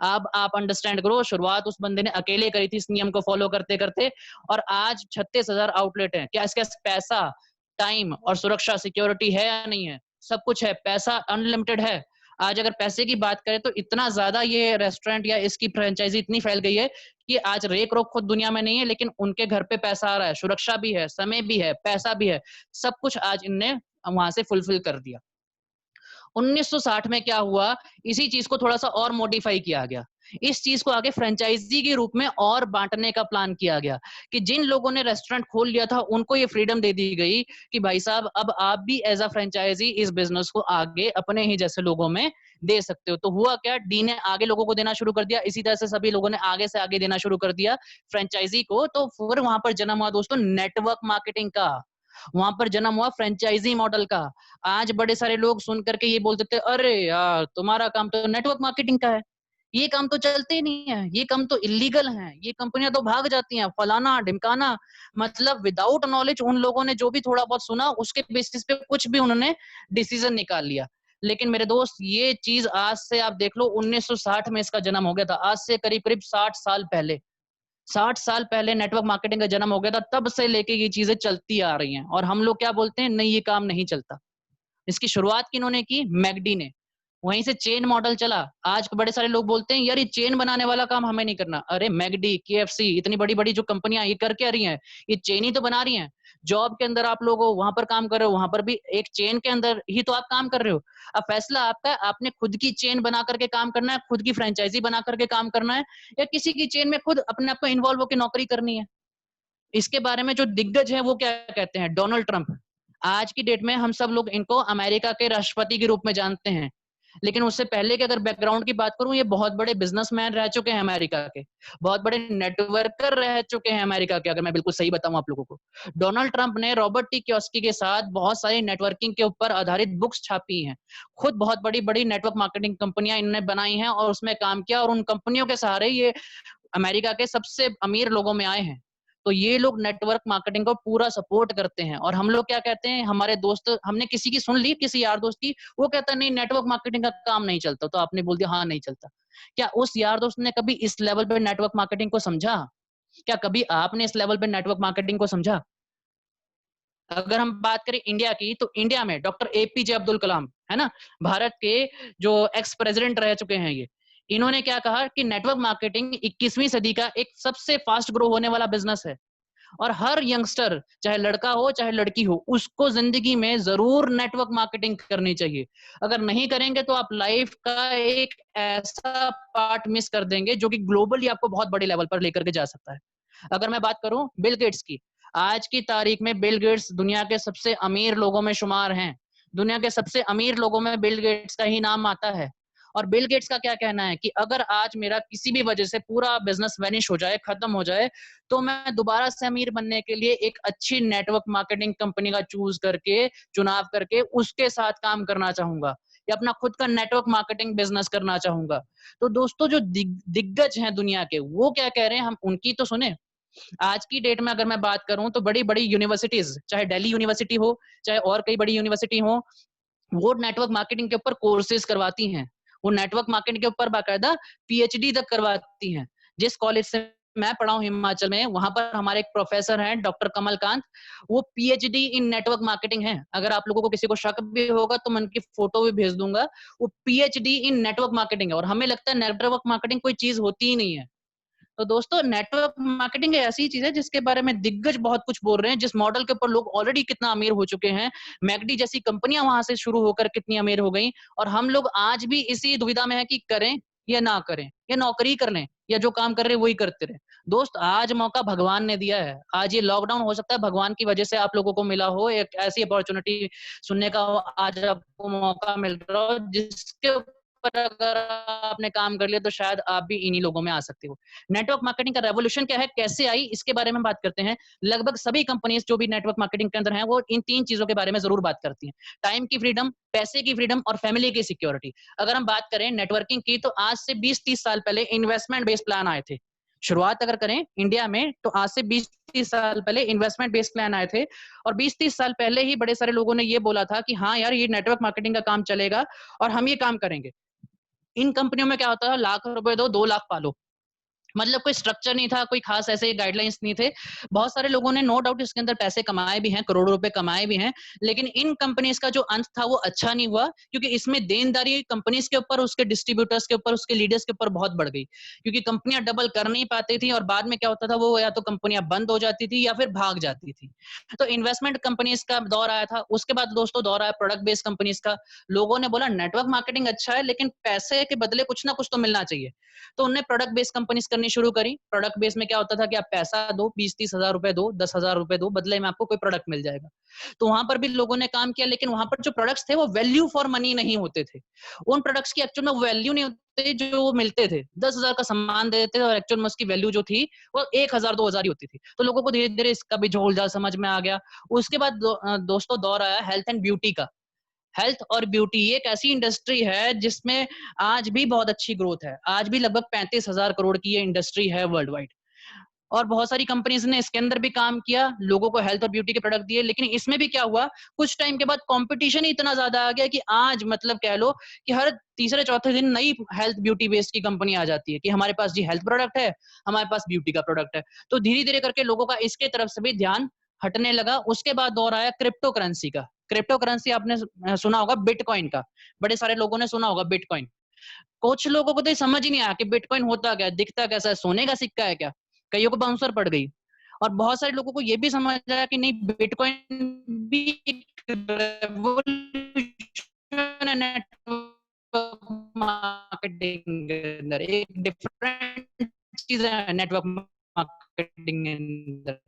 अब आप अंडरस्टैंड करो, शुरुआत उस बंदे ने अकेले करी थी इस नियम को फॉलो करते करते, और आज 36,000 आउटलेट हैं। क्या इसके पास पैसा, टाइम और सुरक्षा, सिक्योरिटी है या नहीं है? सब कुछ है, पैसा अनलिमिटेड है। आज अगर पैसे की बात करें तो इतना ज्यादा ये रेस्टोरेंट या इसकी फ्रेंचाइजी इतनी फैल गई है कि आज रेक रोक खुद दुनिया में नहीं है, लेकिन उनके घर पे पैसा आ रहा है, सुरक्षा भी है, समय भी है, पैसा भी है, सब कुछ आज इनने वहां से फुलफिल कर दिया। 1960 में क्या हुआ, इसी चीज को थोड़ा सा और मॉडिफाई किया गया। इस चीज को आगे फ्रेंचाइजी के रूप में और बांटने का प्लान किया गया कि जिन लोगों ने रेस्टोरेंट खोल लिया था उनको ये फ्रीडम दे दी गई कि भाई साहब अब आप भी एज अ फ्रेंचाइजी इस बिजनेस को आगे अपने ही जैसे लोगों में दे सकते हो। तो हुआ क्या, डी ने आगे लोगों को देना शुरू कर दिया, इसी तरह से सभी लोगों ने आगे से आगे देना शुरू कर दिया फ्रेंचाइजी को। तो फिर वहां पर जन्म हुआ दोस्तों नेटवर्क मार्केटिंग का, वहां पर जन्म हुआ फ्रेंचाइजी मॉडल का। आज बड़े सारे लोग सुन करके ये बोलते थे, अरे यार तुम्हारा काम तो नेटवर्क मार्केटिंग का है, ये काम तो चलते ही नहीं है, ये काम तो इलीगल है, ये कंपनियां तो भाग जाती हैं, फलाना ढिमकाना। मतलब विदाउट नॉलेज उन लोगों ने जो भी थोड़ा बहुत सुना उसके बेसिस पे कुछ भी उन्होंने डिसीजन निकाल लिया। लेकिन मेरे दोस्त ये चीज आज से आप देख लो 1960 में इसका जन्म हो गया था, आज से करीब करीब 60 साल पहले, 60 साल पहले नेटवर्क मार्केटिंग का जन्म हो गया था। तब से लेके ये चीजें चलती आ रही हैं और हम लोग क्या बोलते हैं, नहीं ये काम नहीं चलता। इसकी शुरुआत किन्होंने की, मैकडी ने, वहीं से चेन मॉडल चला। आज बड़े सारे लोग बोलते हैं यार ये चेन बनाने वाला काम हमें नहीं करना। अरे मैकडी, केएफसी, इतनी बड़ी बड़ी जो कंपनियां ये कर क्या रही हैं, ये चेन ही तो बना रही हैं। जॉब के अंदर आप लोग हो, वहां पर काम कर रहे हो, वहां पर भी एक चेन के अंदर ही तो आप काम कर रहे हो। अब फैसला आपका है, आपने खुद की चेन बना करके काम करना है, खुद की फ्रेंचाइजी बना करके काम करना है, या किसी की चेन में खुद अपने आप को इन्वॉल्व होकर नौकरी करनी है। इसके बारे में जो दिग्गज है वो क्या कहते हैं, डोनाल्ड ट्रंप। आज की डेट में हम सब लोग इनको अमेरिका के राष्ट्रपति के रूप में जानते हैं, लेकिन उससे पहले के अगर बैकग्राउंड की बात करूं, ये बहुत बड़े बिजनेसमैन रह चुके हैं अमेरिका के, बहुत बड़े नेटवर्कर रह चुके हैं अमेरिका के, अगर मैं बिल्कुल सही बताऊं आप लोगों को। डोनाल्ड ट्रंप ने रॉबर्ट टी कियोस्की के साथ बहुत सारी नेटवर्किंग के ऊपर आधारित बुक्स छापी हैं, खुद बहुत बड़ी बड़ी नेटवर्क मार्केटिंग कंपनियां इन्होंने बनाई हैं और उसमें काम किया, और उन कंपनियों के सहारे ये अमेरिका के सबसे अमीर लोगों में आए हैं। तो ये लोग नेटवर्क मार्केटिंग को पूरा सपोर्ट करते हैं। और हम लोग क्या कहते हैं, हमारे दोस्त, हमने किसी की सुन ली, किसी यार दोस्त की, वो कहता है नहीं नेटवर्क मार्केटिंग का काम नहीं चलता, तो आपने बोल दिया हाँ नहीं चलता। क्या उस यार दोस्त ने कभी इस लेवल पे नेटवर्क मार्केटिंग को समझा? क्या कभी आपने इस लेवल पे नेटवर्क मार्केटिंग को समझा? अगर हम बात करें इंडिया की, तो इंडिया में डॉक्टर एपीजे अब्दुल कलाम, है ना, भारत के जो एक्स प्रेसिडेंट रह चुके हैं ये, इन्होंने क्या कहा कि नेटवर्क मार्केटिंग 21वीं सदी का एक सबसे फास्ट ग्रो होने वाला बिजनेस है, और हर यंगस्टर, चाहे लड़का हो चाहे लड़की हो, उसको जिंदगी में जरूर नेटवर्क मार्केटिंग करनी चाहिए। अगर नहीं करेंगे तो आप लाइफ का एक ऐसा पार्ट मिस कर देंगे जो कि ग्लोबली आपको बहुत बड़े लेवल पर लेकर के जा सकता है। अगर मैं बात करूं बिल गेट्स की, आज की तारीख में बिल गेट्स दुनिया के सबसे अमीर लोगों में शुमार हैं। दुनिया के सबसे अमीर लोगों में बिल गेट्स का ही नाम आता है। और बिल गेट्स का क्या कहना है कि अगर आज मेरा किसी भी वजह से पूरा बिजनेस वैनिश हो जाए, खत्म हो जाए, तो मैं दोबारा से अमीर बनने के लिए एक अच्छी नेटवर्क मार्केटिंग कंपनी का चुनाव करके उसके साथ काम करना चाहूंगा, या अपना खुद का नेटवर्क मार्केटिंग बिजनेस करना चाहूंगा। तो दोस्तों, जो दिग्गज हैं दुनिया के, वो क्या कह रहे हैं, हम उनकी तो सुने। आज की डेट में अगर मैं बात करूं तो बड़ी बड़ी यूनिवर्सिटीज, चाहे दिल्ली यूनिवर्सिटी हो, चाहे और कई बड़ी यूनिवर्सिटी हो, वो नेटवर्क मार्केटिंग के ऊपर कोर्सेज करवाती हैं। वो नेटवर्क मार्केटिंग के ऊपर बाकायदा पीएचडी तक करवाती हैं। जिस कॉलेज से मैं पढ़ा हूं हिमाचल में, वहां पर हमारे एक प्रोफेसर हैं डॉक्टर कमलकांत, वो पीएचडी इन नेटवर्क मार्केटिंग है। अगर आप लोगों को किसी को शक भी होगा तो मैं उनकी फोटो भी भेज दूंगा। वो पीएचडी इन नेटवर्क मार्केटिंग है, और हमें लगता है नेटवर्क मार्केटिंग कोई चीज होती ही नहीं है। तो दोस्तों, नेटवर्क मार्केटिंग ऐसी चीज है जिसके बारे में दिग्गज बहुत कुछ बोल रहे हैं, जिस मॉडल के ऊपर लोग ऑलरेडी कितना अमीर हो चुके हैं। मैकडी जैसी कंपनियां वहां से शुरू होकर कितनी अमीर हो गई, और हम लोग आज भी इसी दुविधा में है कि करें या ना करें, या नौकरी कर लें, या जो काम कर रहे हैं वही करते रहे। दोस्त, आज मौका भगवान ने दिया है। आज ये लॉकडाउन हो सकता है भगवान की वजह से आप लोगों को मिला हो, एक ऐसी अपॉर्चुनिटी सुनने का आज आपको मौका मिल रहा हो, जिसके पर अगर आपने काम कर लिया तो शायद आप भी इन्हीं लोगों में आ सकते हो। नेटवर्क मार्केटिंग का रेवोल्यूशन क्या है, कैसे आई, इसके बारे में बात करते हैं। लगभग सभी कंपनीज जो भी नेटवर्क मार्केटिंग के अंदर हैं, वो इन 3 चीजों के बारे में जरूर बात करती हैं। टाइम की फ्रीडम, पैसे की फ्रीडम, और फैमिली की सिक्योरिटी। अगर हम बात करें नेटवर्किंग की, तो आज से 20-30 साल पहले इन्वेस्टमेंट बेस्ड प्लान आए थे। शुरुआत अगर करें इंडिया में, तो आज से 20-30 साल पहले इन्वेस्टमेंट बेस्ड प्लान आए थे, और 20-30 साल पहले ही बड़े सारे लोगों ने ये बोला था कि हाँ यार, ये नेटवर्क मार्केटिंग का काम चलेगा और हम ये काम करेंगे। इन कंपनियों में क्या होता है, लाख रुपए दो, 2 लाख पालो। मतलब कोई स्ट्रक्चर नहीं था, कोई खास ऐसे गाइडलाइंस नहीं थे। बहुत सारे लोगों ने नो डाउट इसके अंदर पैसे कमाए भी हैं, करोड़ों रुपए कमाए भी हैं, लेकिन इन कंपनीज का जो अंत था वो अच्छा नहीं हुआ, क्योंकि इसमें देनदारी कंपनीज के ऊपर, उसके डिस्ट्रीब्यूटर्स के ऊपर, उसके लीडर्स के ऊपर बहुत बढ़ गई, क्योंकि कंपनियां डबल कर नहीं पाती थी, और बाद में क्या होता था, वो या तो कंपनियां बंद हो जाती थी या फिर भाग जाती थी। तो इन्वेस्टमेंट कंपनीज का दौर आया था। उसके बाद दोस्तों दौर आया प्रोडक्ट बेस्ड कंपनीज का। लोगों ने बोला नेटवर्क मार्केटिंग अच्छा है, लेकिन पैसे के बदले कुछ ना कुछ तो मिलना चाहिए। तो उन्होंने प्रोडक्ट बेस्ड कंपनीज करनी शुरू करी। प्रोडक्ट बेस में क्या होता था कि आप पैसा दो, 20-30 हजार रुपए दो, 10,000 रुपए दो, बदले में आपको कोई प्रोडक्ट मिल जाएगा। तो वहां पर भी लोगों ने काम किया, लेकिन वहां पर जो प्रोडक्ट्स थे वो वैल्यू फॉर मनी नहीं होते थे। उन प्रोडक्ट्स की एक्चुअल में वैल्यू नहीं होती जो वो मिलते थे। 10,000 का सामान देते थे और एक्चुअल में उसकी वैल्यू जो थी वो 1,000 2,000 ही होती थी। तो लोगों को धीरे धीरे इसका भी झोल झाल समझ में आ गया। उसके बाद दोस्तों दौर आया हेल्थ एंड ब्यूटी का। हेल्थ और ब्यूटी एक ऐसी इंडस्ट्री है जिसमें आज भी बहुत अच्छी ग्रोथ है। आज भी लगभग 35,000 करोड़ की ये इंडस्ट्री है वर्ल्ड वाइड, और बहुत सारी कंपनीज ने इसके अंदर भी काम किया, लोगों को हेल्थ और ब्यूटी के प्रोडक्ट दिए। लेकिन इसमें भी क्या हुआ, कुछ टाइम के बाद कंपटीशन ही इतना ज्यादा आ गया कि आज मतलब कह लो कि हर तीसरे चौथे दिन नई हेल्थ ब्यूटी बेस्ड की कंपनी आ जाती है कि हमारे पास जी हेल्थ प्रोडक्ट है, हमारे पास ब्यूटी का प्रोडक्ट है। तो धीरे धीरे करके लोगों का इसके तरफ से भी ध्यान हटने लगा। उसके बाद दौर आया क्रिप्टो करेंसी का। क्रिप्टो करेंसी आपने सुना होगा, बिटकॉइन का, बड़े सारे लोगों ने सुना होगा बिटकॉइन। कुछ लोगों को तो समझ ही नहीं आया कि बिटकॉइन होता क्या, दिखता कैसा है, सोने का सिक्का है क्या। कईयों को बाउंसर पड़ गई, और बहुत सारे लोगों को ये भी समझ आया कि नहीं, बिटकॉइन भी एक रेवोल्यूशन है नेटवर्क मार्केटिंग के अंदर, एक डिफरेंट चीज है नेटवर्क मार्केटिंग के अंदर।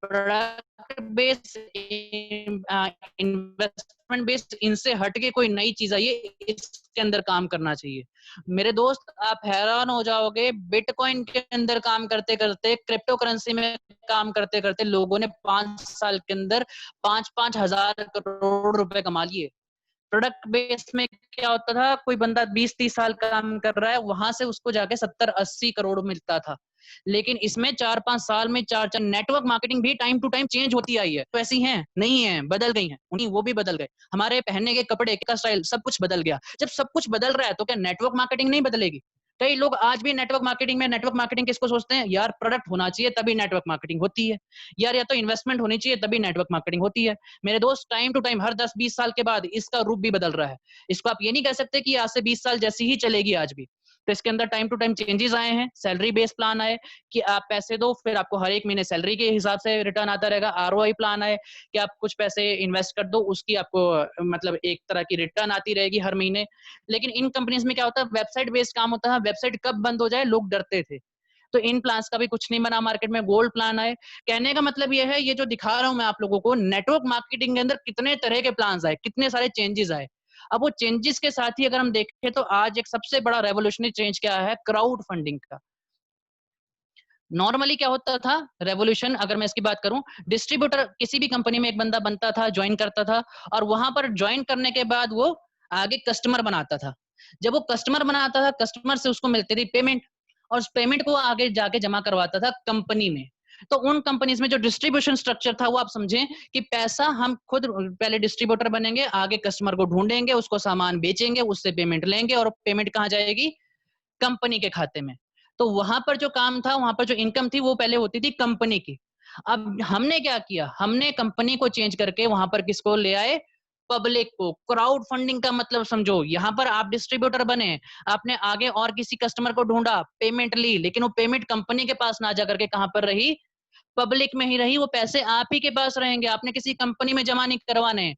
प्रोडक्ट बेस्ड, इन्वेस्टमेंट बेस्ड, इनसे हटके कोई नई चीज आई है, इसके अंदर काम करना चाहिए। मेरे दोस्त, आप हैरान हो जाओगे, बिटकॉइन के अंदर काम करते करते, क्रिप्टो करेंसी में काम करते करते लोगों ने 5 साल के अंदर 5-5 हजार करोड़ रुपए कमा लिए। प्रोडक्ट बेस में क्या होता था, कोई बंदा 20-30 साल काम कर रहा है, वहां से उसको जाके 70-80 करोड़ मिलता था। लेकिन इसमें 4-5 साल में 4 नेटवर्क मार्केटिंग भी टाइम टू टाइम चेंज होती आई है। तो ऐसी हैं नहीं है, बदल गई हैं, उन्हीं वो भी बदल गए। हमारे पहनने के कपड़े का स्टाइल सब कुछ बदल गया। जब सब कुछ बदल रहा है तो क्या नेटवर्क मार्केटिंग नहीं बदलेगी? कई लोग आज भी नेटवर्क मार्केटिंग किसको सोचते हैं, यार प्रोडक्ट होना चाहिए तभी नेटवर्क मार्केटिंग होती है, यार या तो इन्वेस्टमेंट होनी चाहिए तभी नेटवर्क मार्केटिंग होती है। मेरे दोस्त, टाइम टू टाइम हर 10-20 साल के बाद इसका रूप भी बदल रहा है। इसको आप ये नहीं कह सकते कि आज से 20 साल जैसी ही चलेगी आज भी। तो इसके अंदर टाइम टू टाइम चेंजेस आए हैं, सैलरी बेस्ड प्लान आए कि आप पैसे दो फिर आपको हर एक महीने सैलरी के हिसाब से रिटर्न आता रहेगा, आरओआई प्लान आए कि आप कुछ पैसे इन्वेस्ट कर दो, उसकी आपको मतलब एक तरह की रिटर्न आती रहेगी हर महीने। लेकिन इन कंपनीज में क्या होता है, वेबसाइट बेस्ड काम होता है, वेबसाइट कब बंद हो जाए लोग डरते थे। तो इन प्लान्स का भी कुछ नहीं बना मार्केट में, गोल्ड प्लान आए। कहने का मतलब ये है, ये जो दिखा रहा हूं मैं आप लोगों को, नेटवर्क मार्केटिंग के अंदर कितने तरह के प्लान्स आए, कितने सारे चेंजेस आए। अब वो चेंजेस के साथ ही अगर हम देखें तो आज एक सबसे बड़ा रेवोल्यूशनरी चेंज क्या है, क्राउड फंडिंग का। नॉर्मली क्या होता था रेवोल्यूशन, अगर मैं इसकी बात करूं, डिस्ट्रीब्यूटर किसी भी कंपनी में एक बंदा बनता था, ज्वाइन करता था, और वहां पर ज्वाइन करने के बाद वो आगे कस्टमर बनाता था। जब वो कस्टमर बनाता था, कस्टमर से उसको मिलती थी पेमेंट, और उस पेमेंट को आगे जाके जमा करवाता था कंपनी में। तो उन कंपनीज में जो डिस्ट्रीब्यूशन स्ट्रक्चर था, वो आप समझें कि पैसा हम खुद पहले डिस्ट्रीब्यूटर बनेंगे, आगे कस्टमर को ढूंढेंगे, उसको सामान बेचेंगे, उससे पेमेंट लेंगे, और पेमेंट कहाँ जाएगी, कंपनी के खाते में। तो वहां पर जो काम था, वहां पर जो इनकम थी, वो पहले होती थी कंपनी की। अब हमने क्या किया, हमने कंपनी को चेंज करके वहां पर किसको ले आए, पब्लिक को। क्राउड फंडिंग का मतलब समझो, यहां पर आप डिस्ट्रीब्यूटर बने, आपने आगे और किसी कस्टमर को ढूंढा, पेमेंट ली, लेकिन वो पेमेंट कंपनी के पास ना जाकर के कहां पर रही, पब्लिक में ही रही। वो पैसे आप ही के पास रहेंगे, आपने किसी कंपनी में जमा नहीं करवाने।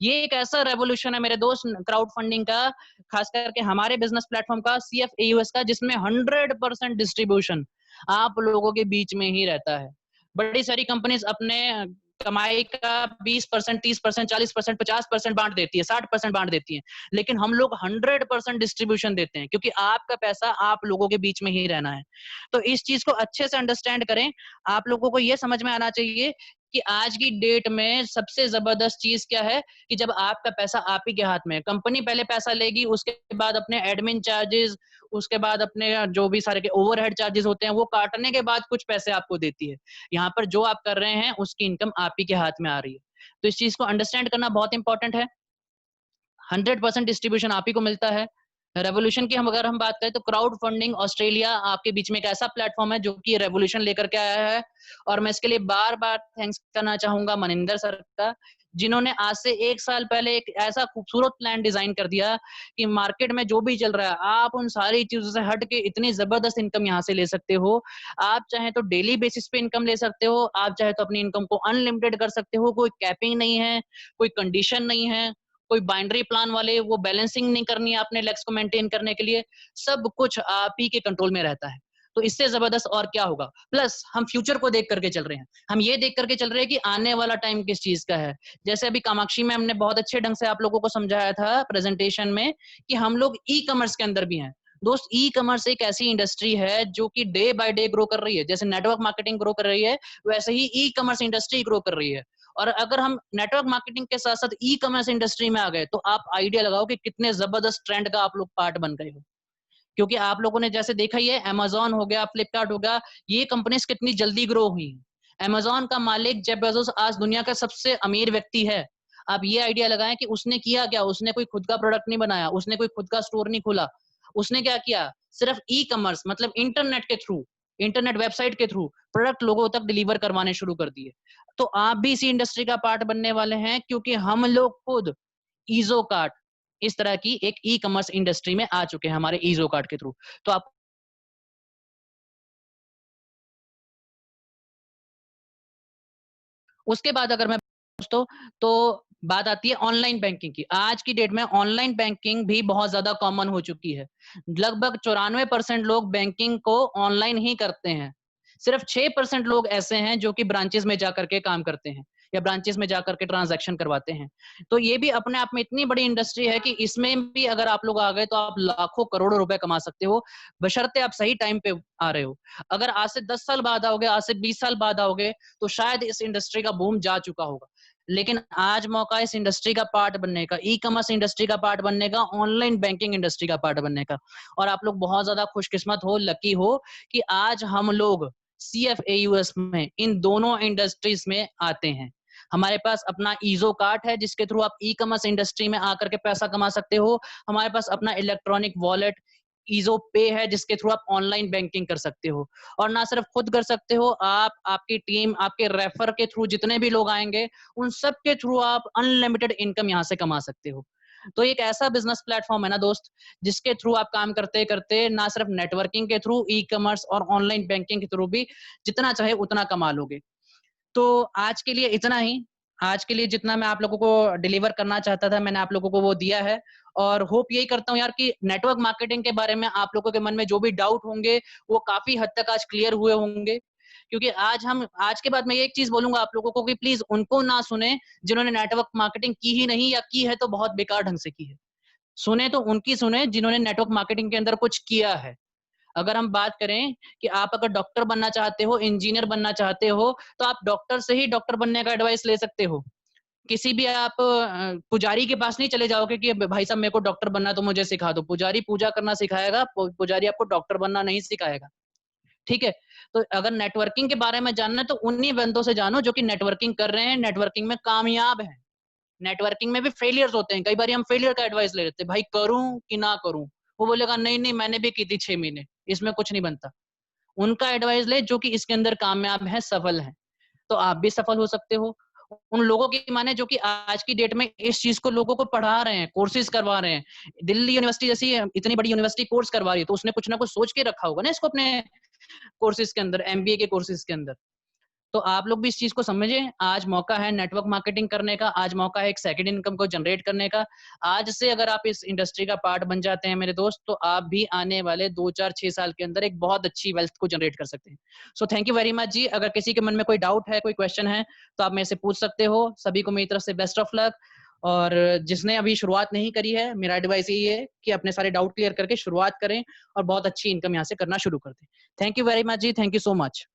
ये एक ऐसा रेवोल्यूशन है मेरे दोस्त क्राउड फंडिंग का, खास करके हमारे बिजनेस प्लेटफॉर्म का, CFAUS का, जिसमें 100% डिस्ट्रीब्यूशन आप लोगों के बीच में ही रहता है। बड़ी सारी कंपनीज अपने कमाई का 20%, 30%, 40%, 50% बांट देती है, 60% बांट देती है, लेकिन हम लोग 100% डिस्ट्रीब्यूशन देते हैं, क्योंकि आपका पैसा आप लोगों के बीच में ही रहना है। तो इस चीज को अच्छे से अंडरस्टैंड करें। आप लोगों को यह समझ में आना चाहिए कि आज की डेट में सबसे जबरदस्त चीज क्या है, कि जब आपका पैसा आप ही के हाथ में है। कंपनी पहले पैसा लेगी, उसके बाद अपने एडमिन चार्जेस, उसके बाद अपने जो भी सारे के ओवरहेड चार्जेस होते हैं, वो काटने के बाद कुछ पैसे आपको देती है। यहाँ पर जो आप कर रहे हैं उसकी इनकम आप ही के हाथ में आ रही है। तो इस चीज को अंडरस्टैंड करना बहुत इंपॉर्टेंट है। 100% डिस्ट्रीब्यूशन आप ही को मिलता है। रेवोल्यूशन की हम अगर हम बात करें तो क्राउड फंडिंग ऑस्ट्रेलिया आपके बीच में एक ऐसा प्लेटफॉर्म है जो कि रेवोल्यूशन लेकर के आया है, और मैं इसके लिए बार बार थैंक्स करना चाहूंगा मनिंदर सर का, जिन्होंने आज से 1 साल पहले एक ऐसा खूबसूरत प्लान डिजाइन कर दिया कि मार्केट में जो भी चल रहा है, आप उन सारी चीजों से हट के इतनी जबरदस्त इनकम यहाँ से ले सकते हो। आप चाहे तो डेली बेसिस पे इनकम ले सकते हो, आप चाहे तो अपनी इनकम को अनलिमिटेड कर सकते हो, कोई कैपिंग नहीं है, कोई कंडीशन नहीं है, कोई बाइनरी प्लान वाले वो बैलेंसिंग नहीं करनी है अपने लेग्स को मेंटेन करने के लिए, सब कुछ आप ही के कंट्रोल में रहता है। तो इससे जबरदस्त और क्या होगा। प्लस हम फ्यूचर को देख करके चल रहे हैं, हम ये देख करके चल रहे हैं कि आने वाला टाइम किस चीज का है। जैसे अभी कामाक्षी मैम ने बहुत अच्छे ढंग से आप लोगों को समझाया था प्रेजेंटेशन में कि हम लोग ई कॉमर्स के अंदर भी हैं। दोस्त, ई कॉमर्स एक ऐसी इंडस्ट्री है जो कि डे बाय डे ग्रो कर रही है। जैसे नेटवर्क मार्केटिंग ग्रो कर रही है, वैसे ही ई कॉमर्स इंडस्ट्री ग्रो कर रही है। और अगर हम नेटवर्क मार्केटिंग के साथ साथ ई कॉमर्स इंडस्ट्री में आ गए, तो आप आइडिया लगाओ कि कितने जबरदस्त ट्रेंड का आप लोग पार्ट बन गए हो। क्योंकि आप लोगों ने जैसे देखा ही है, अमेजोन हो गया, फ्लिपकार्ट हो गया, ये कंपनीज कितनी जल्दी ग्रो हुई हैं। अमेजोन का मालिक जेफ बेजोस आज दुनिया का सबसे अमीर व्यक्ति है। आप ये आइडिया लगाएं कि उसने किया क्या, उसने कोई खुद का प्रोडक्ट नहीं बनाया, उसने कोई खुद का स्टोर नहीं खोला, उसने क्या किया, सिर्फ ई कॉमर्स मतलब इंटरनेट के थ्रू, इंटरनेट वेबसाइट के थ्रू प्रोडक्ट लोगों तक डिलीवर करवाने शुरू कर दिए। तो आप भी इसी इंडस्ट्री का पार्ट बनने वाले हैं, क्योंकि हम लोग खुद ईजो कार्ट इस तरह की एक ई कॉमर्स इंडस्ट्री में आ चुके हैं हमारे ईजो कार्ट के थ्रू। तो आप उसके बाद अगर मैं दोस्तों, तो बात आती है ऑनलाइन बैंकिंग की। आज की डेट में ऑनलाइन बैंकिंग भी बहुत ज्यादा कॉमन हो चुकी है। लगभग 94% लोग बैंकिंग को ऑनलाइन ही करते हैं। सिर्फ 6% लोग ऐसे हैं जो कि ब्रांचेस में जाकर के काम करते हैं या ब्रांचेस में जाकर के ट्रांजैक्शन करवाते हैं। तो ये भी अपने आप में इतनी बड़ी इंडस्ट्री है कि इसमें भी अगर आप लोग आ गए तो आप लाखों करोड़ों रुपए कमा सकते हो, बशर्ते आप सही टाइम पे आ रहे हो। अगर आज से 10 साल बाद आओगे, आज से 20 साल बाद आओगे, तो शायद इस इंडस्ट्री का बूम जा चुका होगा। लेकिन आज मौका इस इंडस्ट्री का पार्ट बनने का, ई कॉमर्स इंडस्ट्री का पार्ट बनने का, ऑनलाइन बैंकिंग इंडस्ट्री का पार्ट बनने का। और आप लोग बहुत ज्यादा खुशकिस्मत हो, लकी हो कि आज हम लोग CFAUS में इन दोनों इंडस्ट्रीज में आते हैं। हमारे पास अपना ईजो कार्ट है जिसके थ्रू आप ई कॉमर्स इंडस्ट्री में आकर के पैसा कमा सकते हो। हमारे पास अपना इलेक्ट्रॉनिक वॉलेट ईज़ो पे है जिसके थ्रू आप ऑनलाइन बैंकिंग कर सकते हो। और ना सिर्फ खुद कर सकते हो, आप, आपकी टीम, आपके रेफर के थ्रू जितने भी लोग आएँगे, उन सब के थ्रू आप अनलिमिटेड इनकम यहाँ से कमा सकते हो। तो एक ऐसा बिज़नेस प्लेटफ़ॉर्म है ना दोस्त, जिसके थ्रू आप काम करते-करते ना सिर्फ नेटवर्किंग के थ्रू, ई-कॉमर्स और ऑनलाइन बैंकिंग के थ्रू भी जितना चाहे उतना कमा लोगे। तो आज के लिए इतना ही। आज के लिए जितना मैं आप लोगों को डिलीवर करना चाहता था, मैंने आप लोगों को वो दिया है। और होप यही करता हूँ यार कि नेटवर्क मार्केटिंग के बारे में आप लोगों के मन में जो भी डाउट होंगे, वो काफ़ी हद तक आज क्लियर हुए होंगे। क्योंकि आज के बाद मैं एक चीज़ बोलूँगा आप लोगों को कि प्लीज़ उनको ना सुनें, जिन्होंने नेटवर्क मार्केटिंग की ही नहीं या की है तो बहुत बेकार ढंग से की है। सुने तो उनकी सुने जिन्होंने नेटवर्क मार्केटिंग के अंदर कुछ किया है। अगर हम बात करें कि आप अगर डॉक्टर बनना चाहते हो, इंजीनियर बनना चाहते हो, तो आप डॉक्टर से ही डॉक्टर बनने का एडवाइस ले सकते हो। किसी भी आप पुजारी के पास नहीं चले जाओगे कि भाई साहब मेरे को डॉक्टर बनना है तो मुझे सिखा दो। पुजारी पूजा करना सिखाएगा, पुजारी आपको डॉक्टर बनना नहीं सिखाएगा। ठीक है? तो अगर नेटवर्किंग के बारे में जानना है तो उन्हीं बंदों से जानो जो कि नेटवर्किंग कर रहे हैं, नेटवर्किंग में कामयाब हैं। नेटवर्किंग में भी फेलियर्स होते हैं। कई बारी हम फेलियर का एडवाइस ले लेते हैं, भाई करूँ कि ना करूँ? वो बोलेगा नहीं, मैंने भी की थी 6 महीने, इसमें कुछ नहीं बनता। उनका एडवाइस ले जो कि इसके अंदर कामयाब हैं, सफल हैं। तो आप भी सफल हो सकते हो। उन लोगों की माने जो कि आज की डेट में इस चीज़ को लोगों को पढ़ा रहे हैं, कोर्सेज़ करवा रहे हैं। दिल्ली यूनिवर्सिटी जैसी इतनी बड़ी यूनिवर्सिटी कोर्स करवा रही है, तो उसने कुछ ना कुछ सोच के रखा होगा ना इसको अपने कोर्सेज़ के अंदर, एमबीए के कोर्सेज़ के अंदर। तो आप लोग भी इस चीज़ को समझें, आज मौका है नेटवर्क मार्केटिंग करने का, आज मौका है एक सेकंड इनकम को जनरेट करने का। आज से अगर आप इस इंडस्ट्री का पार्ट बन जाते हैं मेरे दोस्त, तो आप भी आने वाले 2, 4, 6 साल के अंदर एक बहुत अच्छी वेल्थ को जनरेट कर सकते हैं। So thank you very much जी। अगर किसी के मन में कोई डाउट है, कोई क्वेश्चन है, तो आप मेरे से पूछ सकते हो। सभी को मेरी तरफ से बेस्ट ऑफ लक। और जिसने अभी शुरुआत नहीं करी है, मेरा एडवाइस यही है कि अपने सारे डाउट क्लियर करके शुरुआत करें और बहुत अच्छी इनकम यहाँ से करना शुरू कर दें। थैंक यू वेरी मच जी, थैंक यू सो मच।